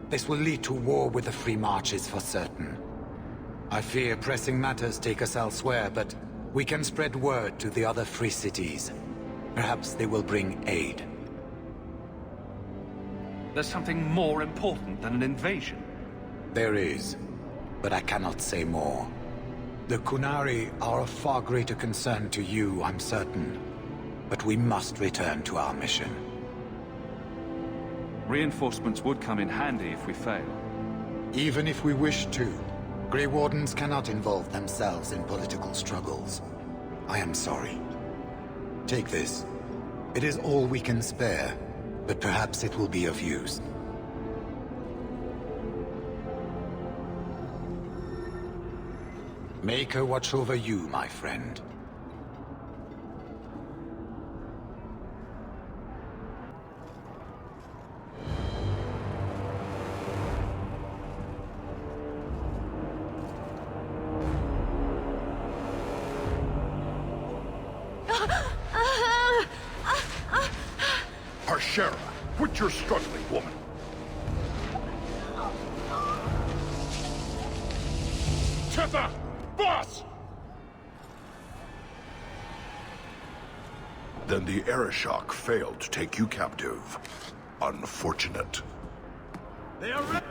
This will lead to war with the Free Marches for certain. I fear pressing matters take us elsewhere, but we can spread word to the other free cities. Perhaps they will bring aid. There's something more important than an invasion. There is, but I cannot say more. The Kunari are of far greater concern to you, I'm certain. But we must return to our mission. Reinforcements would come in handy if we fail. Even if we wish to, Grey Wardens cannot involve themselves in political struggles. I am sorry. Take this. It is all we can spare, but perhaps it will be of use. Make her watch over you, my friend. Harshera, quit your struggling, woman. Tether! Boss! Then the Arishok failed to take you captive. Unfortunate. They are ready!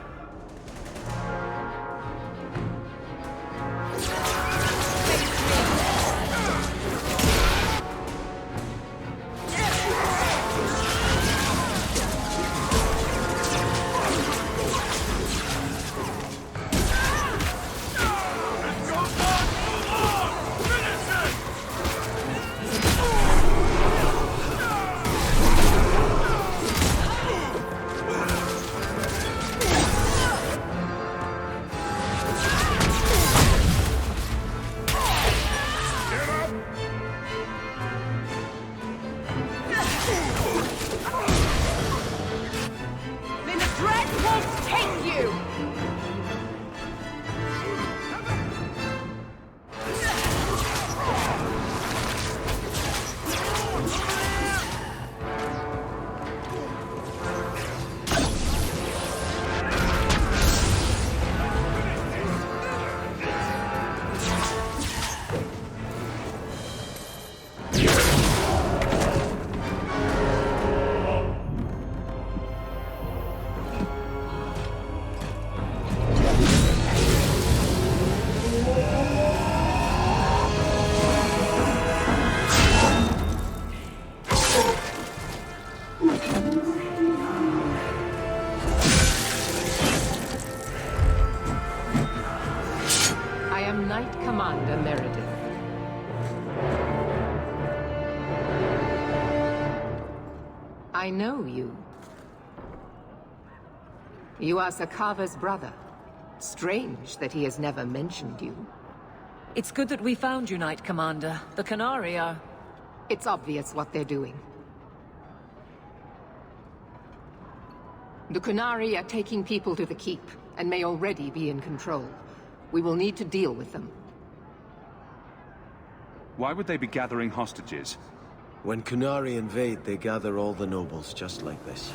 Knight Commander Meredith. I know you. You are Sakava's brother. Strange that he has never mentioned you. It's good that we found you, Knight Commander. The Qunari are... It's obvious what they're doing. The Qunari are taking people to the Keep, and may already be in control. We will need to deal with them. Why would they be gathering hostages? When Qunari invade, they gather all the nobles just like this.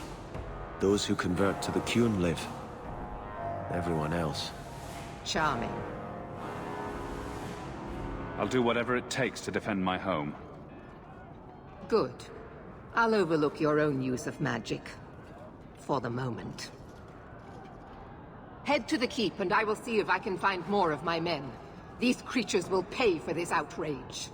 Those who convert to the Qun live. Everyone else. Charming. I'll do whatever it takes to defend my home. Good. I'll overlook your own use of magic. For the moment. Head to the Keep, and I will see if I can find more of my men. These creatures will pay for this outrage.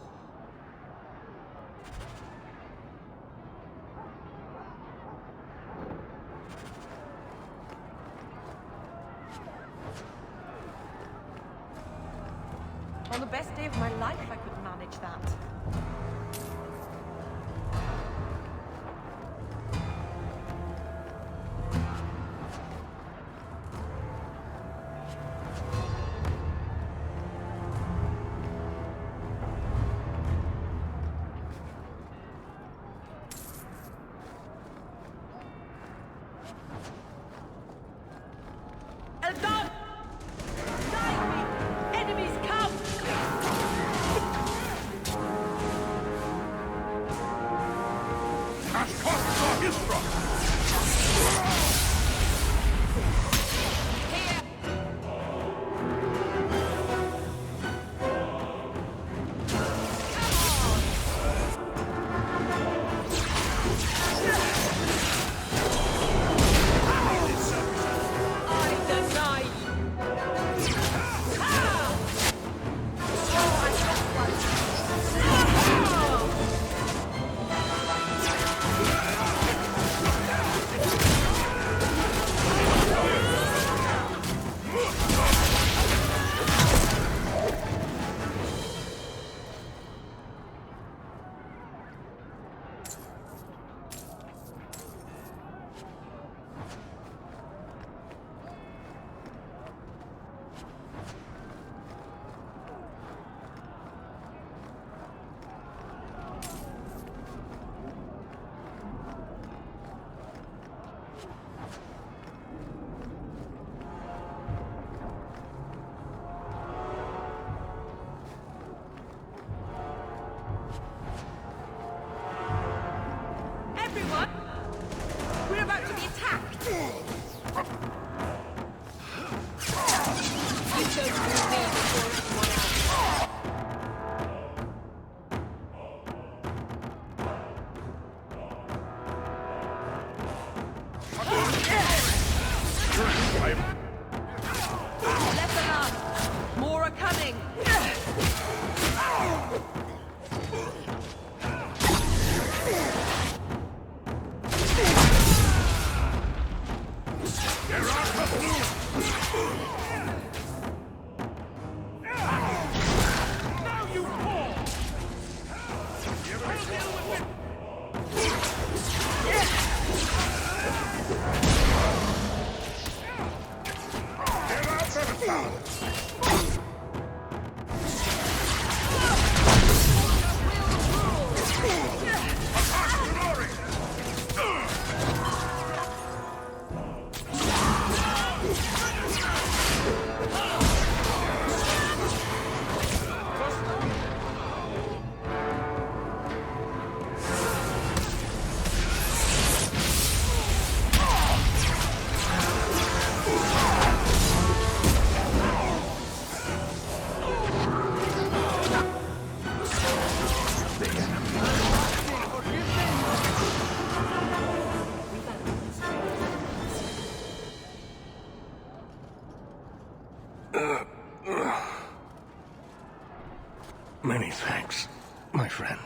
On the best day of my life, I could manage that. Many thanks, my friend.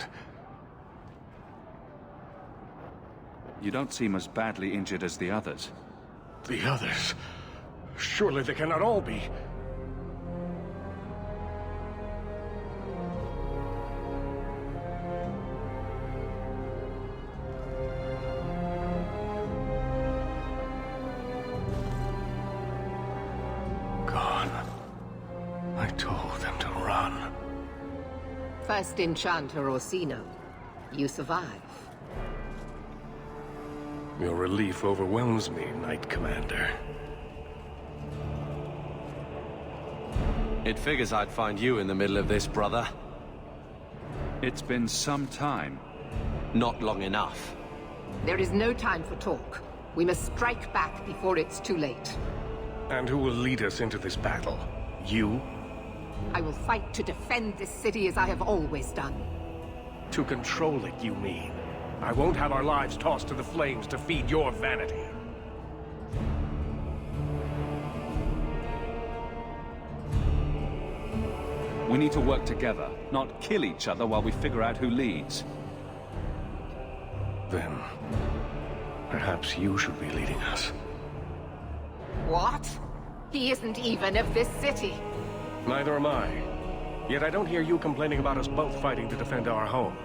You don't seem as badly injured as the others. The others? Surely they cannot all be. I told them to run. First Enchanter Orsino, you survive. Your relief overwhelms me, Knight Commander. It figures I'd find you in the middle of this, brother. It's been some time. Not long enough. There is no time for talk. We must strike back before it's too late. And who will lead us into this battle? You? I will fight to defend this city as I have always done. To control it, you mean? I won't have our lives tossed to the flames to feed your vanity. We need to work together, not kill each other while we figure out who leads. Then, perhaps you should be leading us. What? He isn't even of this city. Neither am I. Yet I don't hear you complaining about us both fighting to defend our home.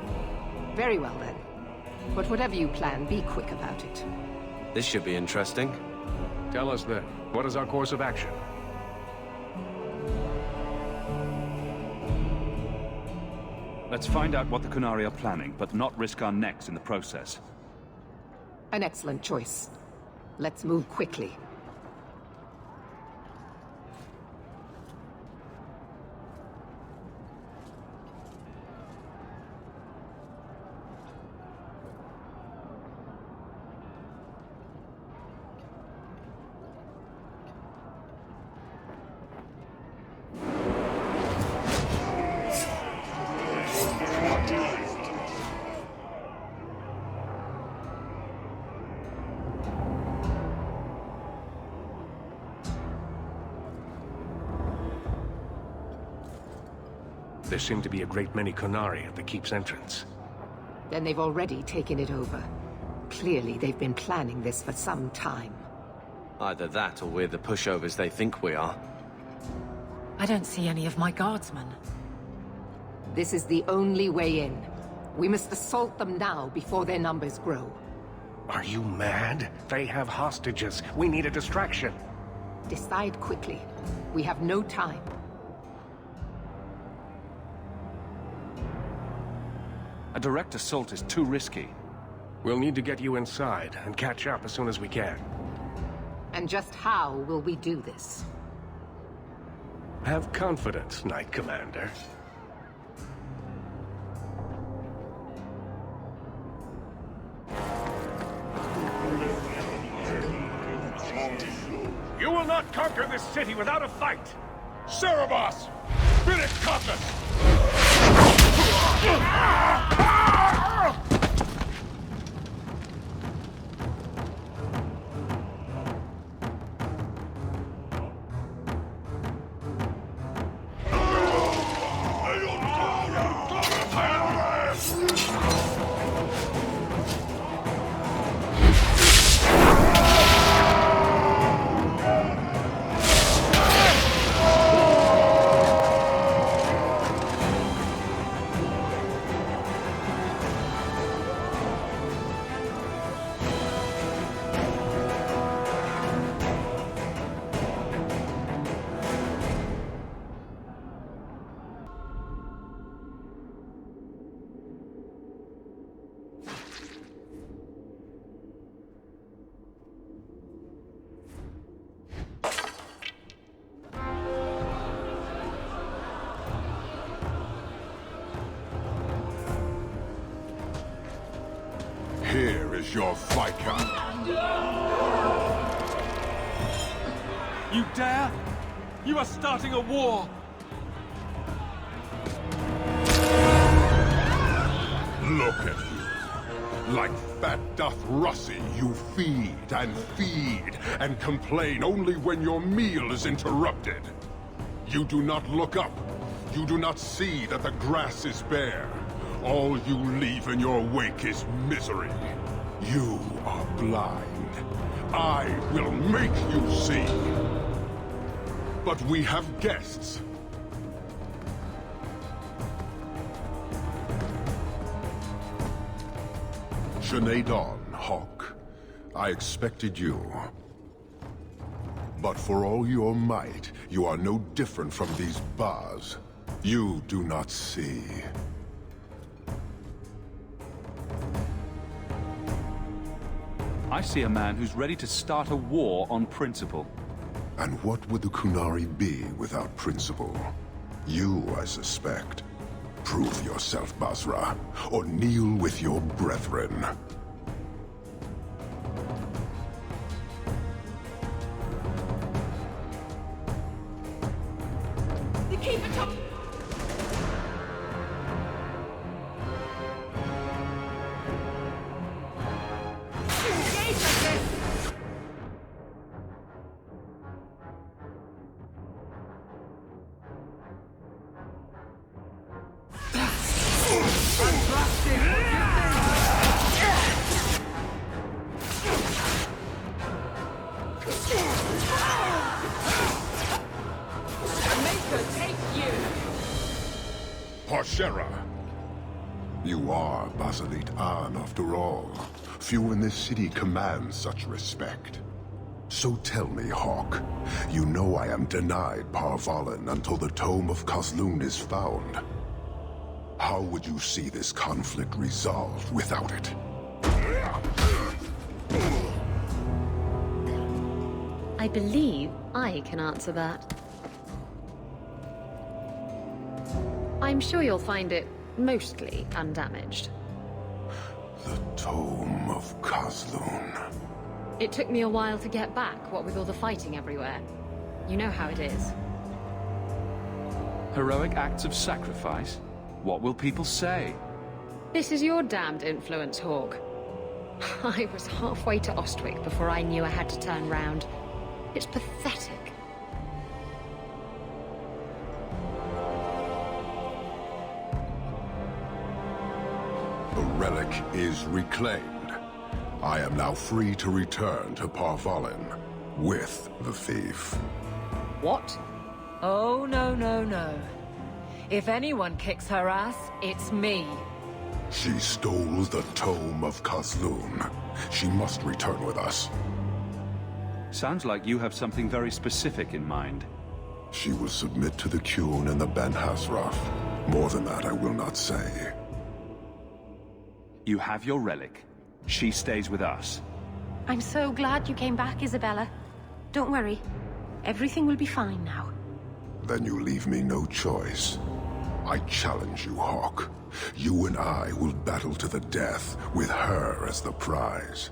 Very well then. But whatever you plan, be quick about it. This should be interesting. Tell us then, what is our course of action? Let's find out what the Qunari are planning, but not risk our necks in the process. An excellent choice. Let's move quickly. There seem to be a great many Qunari at the keep's entrance. Then they've already taken it over. Clearly, they've been planning this for some time. Either that, or we're the pushovers they think we are. I don't see any of my guardsmen. This is the only way in. We must assault them now before their numbers grow. Are you mad? They have hostages. We need a distraction. Decide quickly. We have no time. A direct assault is too risky. We'll need to get you inside and catch up as soon as we can. And just how will we do this? Have confidence, Knight Commander. You will not conquer this city without a fight! Cerebos! Finish Caucus! Here is your Viscount. You dare? You are starting a war! Look at you. Like fat doth Russie, you feed and complain only when your meal is interrupted. You do not look up. You do not see that the grass is bare. All you leave in your wake is misery. You are blind. I will make you see. But we have guests. Sinead Dawn, Hawke. I expected you. But for all your might, you are no different from these bars. You do not see. I see a man who's ready to start a war on principle. And what would the Kunari be without principle? You, I suspect. Prove yourself, Basra, or kneel with your brethren. You keep it up! You are Basalit An, after all. Few in this city command such respect. So tell me, Hawke, you know I am denied Parvalen until the Tome of Kozlun is found. How would you see this conflict resolved without it? I believe I can answer that. I'm sure you'll find it mostly undamaged. The Tome of Kozlun. It took me a while to get back, what with all the fighting everywhere. You know how it is. Heroic acts of sacrifice? What will people say? This is your damned influence, Hawke. I was halfway to Ostwick before I knew I had to turn round. It's pathetic. The relic is reclaimed. I am now free to return to Parvalen with the thief. What? Oh, no, no, no. If anyone kicks her ass, it's me. She stole the Tome of Kozlun. She must return with us. Sounds like you have something very specific in mind. She will submit to the Qun and the Ben Hasraf. More than that, I will not say. You have your relic. She stays with us. I'm so glad you came back, Isabella. Don't worry. Everything will be fine now. Then you leave me no choice. I challenge you, Hawke. You and I will battle to the death, with her as the prize.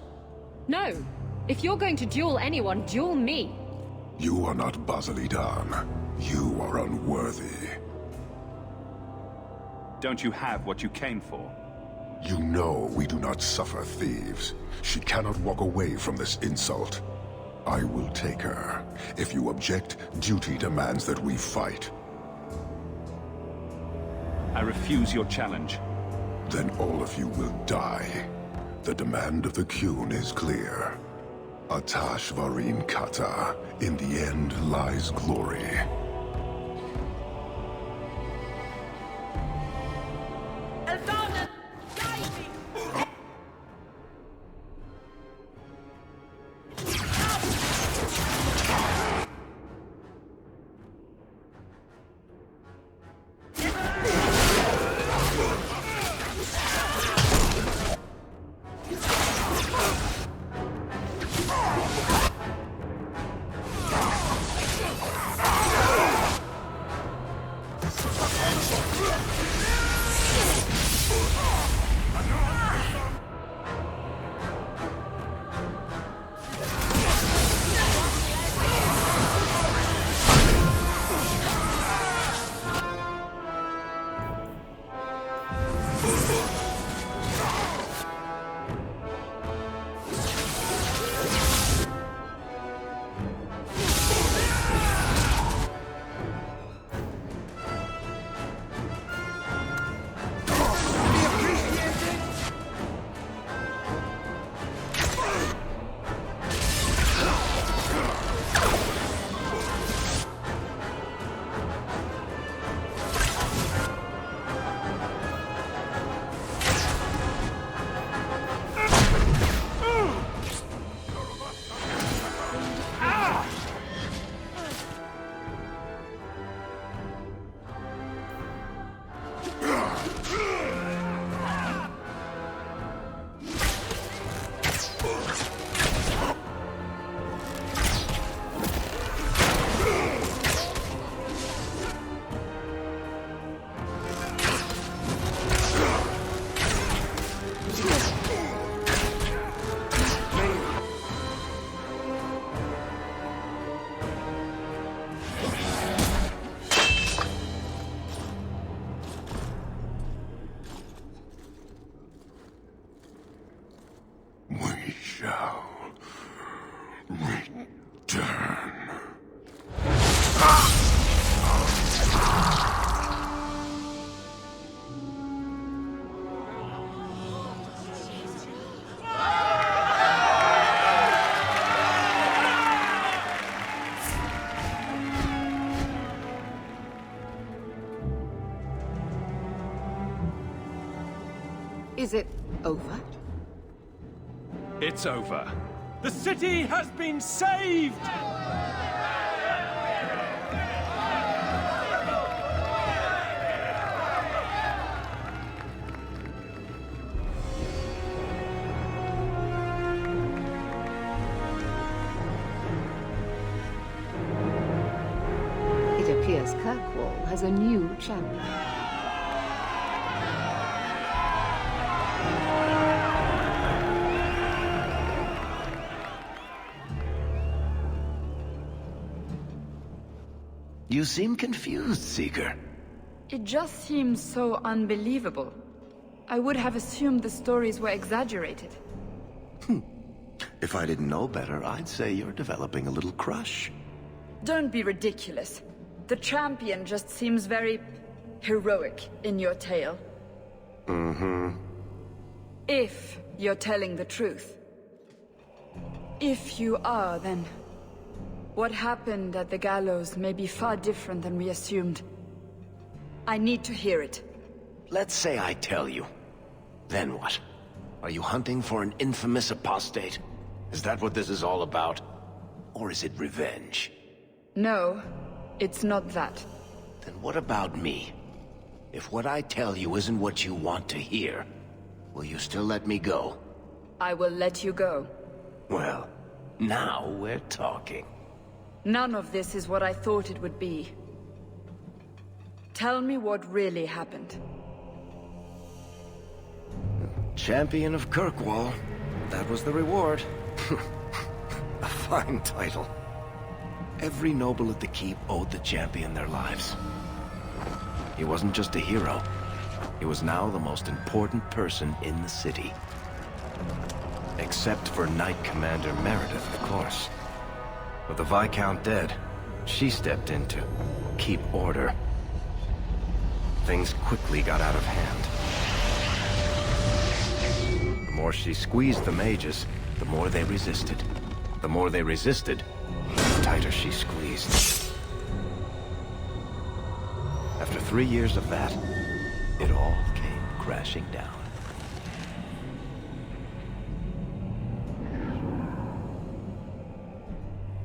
No! If you're going to duel anyone, duel me! You are not Basalit An. You are unworthy. Don't you have what you came for? You know we do not suffer thieves. She cannot walk away from this insult. I will take her. If you object, duty demands that we fight. I refuse your challenge. Then all of you will die. The demand of the Qun is clear. Atash Varin Kata. In the end lies glory. Is it over? It's over. The city has been saved! It appears Kirkwall has a new champion. You seem confused, Seeker. It just seems so unbelievable. I would have assumed the stories were exaggerated. If I didn't know better, I'd say you're developing a little crush. Don't be ridiculous. The champion just seems very heroic in your tale. Mm-hmm. If you're telling the truth. If you are, then what happened at the gallows may be far different than we assumed. I need to hear it. Let's say I tell you. Then what? Are you hunting for an infamous apostate? Is that what this is all about? Or is it revenge? No, it's not that. Then what about me? If what I tell you isn't what you want to hear, will you still let me go? I will let you go. Well, now we're talking. None of this is what I thought it would be. Tell me what really happened. Champion of Kirkwall. That was the reward. A fine title. Every noble at the keep owed the champion their lives. He wasn't just a hero. He was now the most important person in the city. Except for Knight Commander Meredith, of course. With the Viscount dead, she stepped in to keep order. Things quickly got out of hand. The more she squeezed the mages, the more they resisted. The more they resisted, the tighter she squeezed. After 3 years of that, it all came crashing down.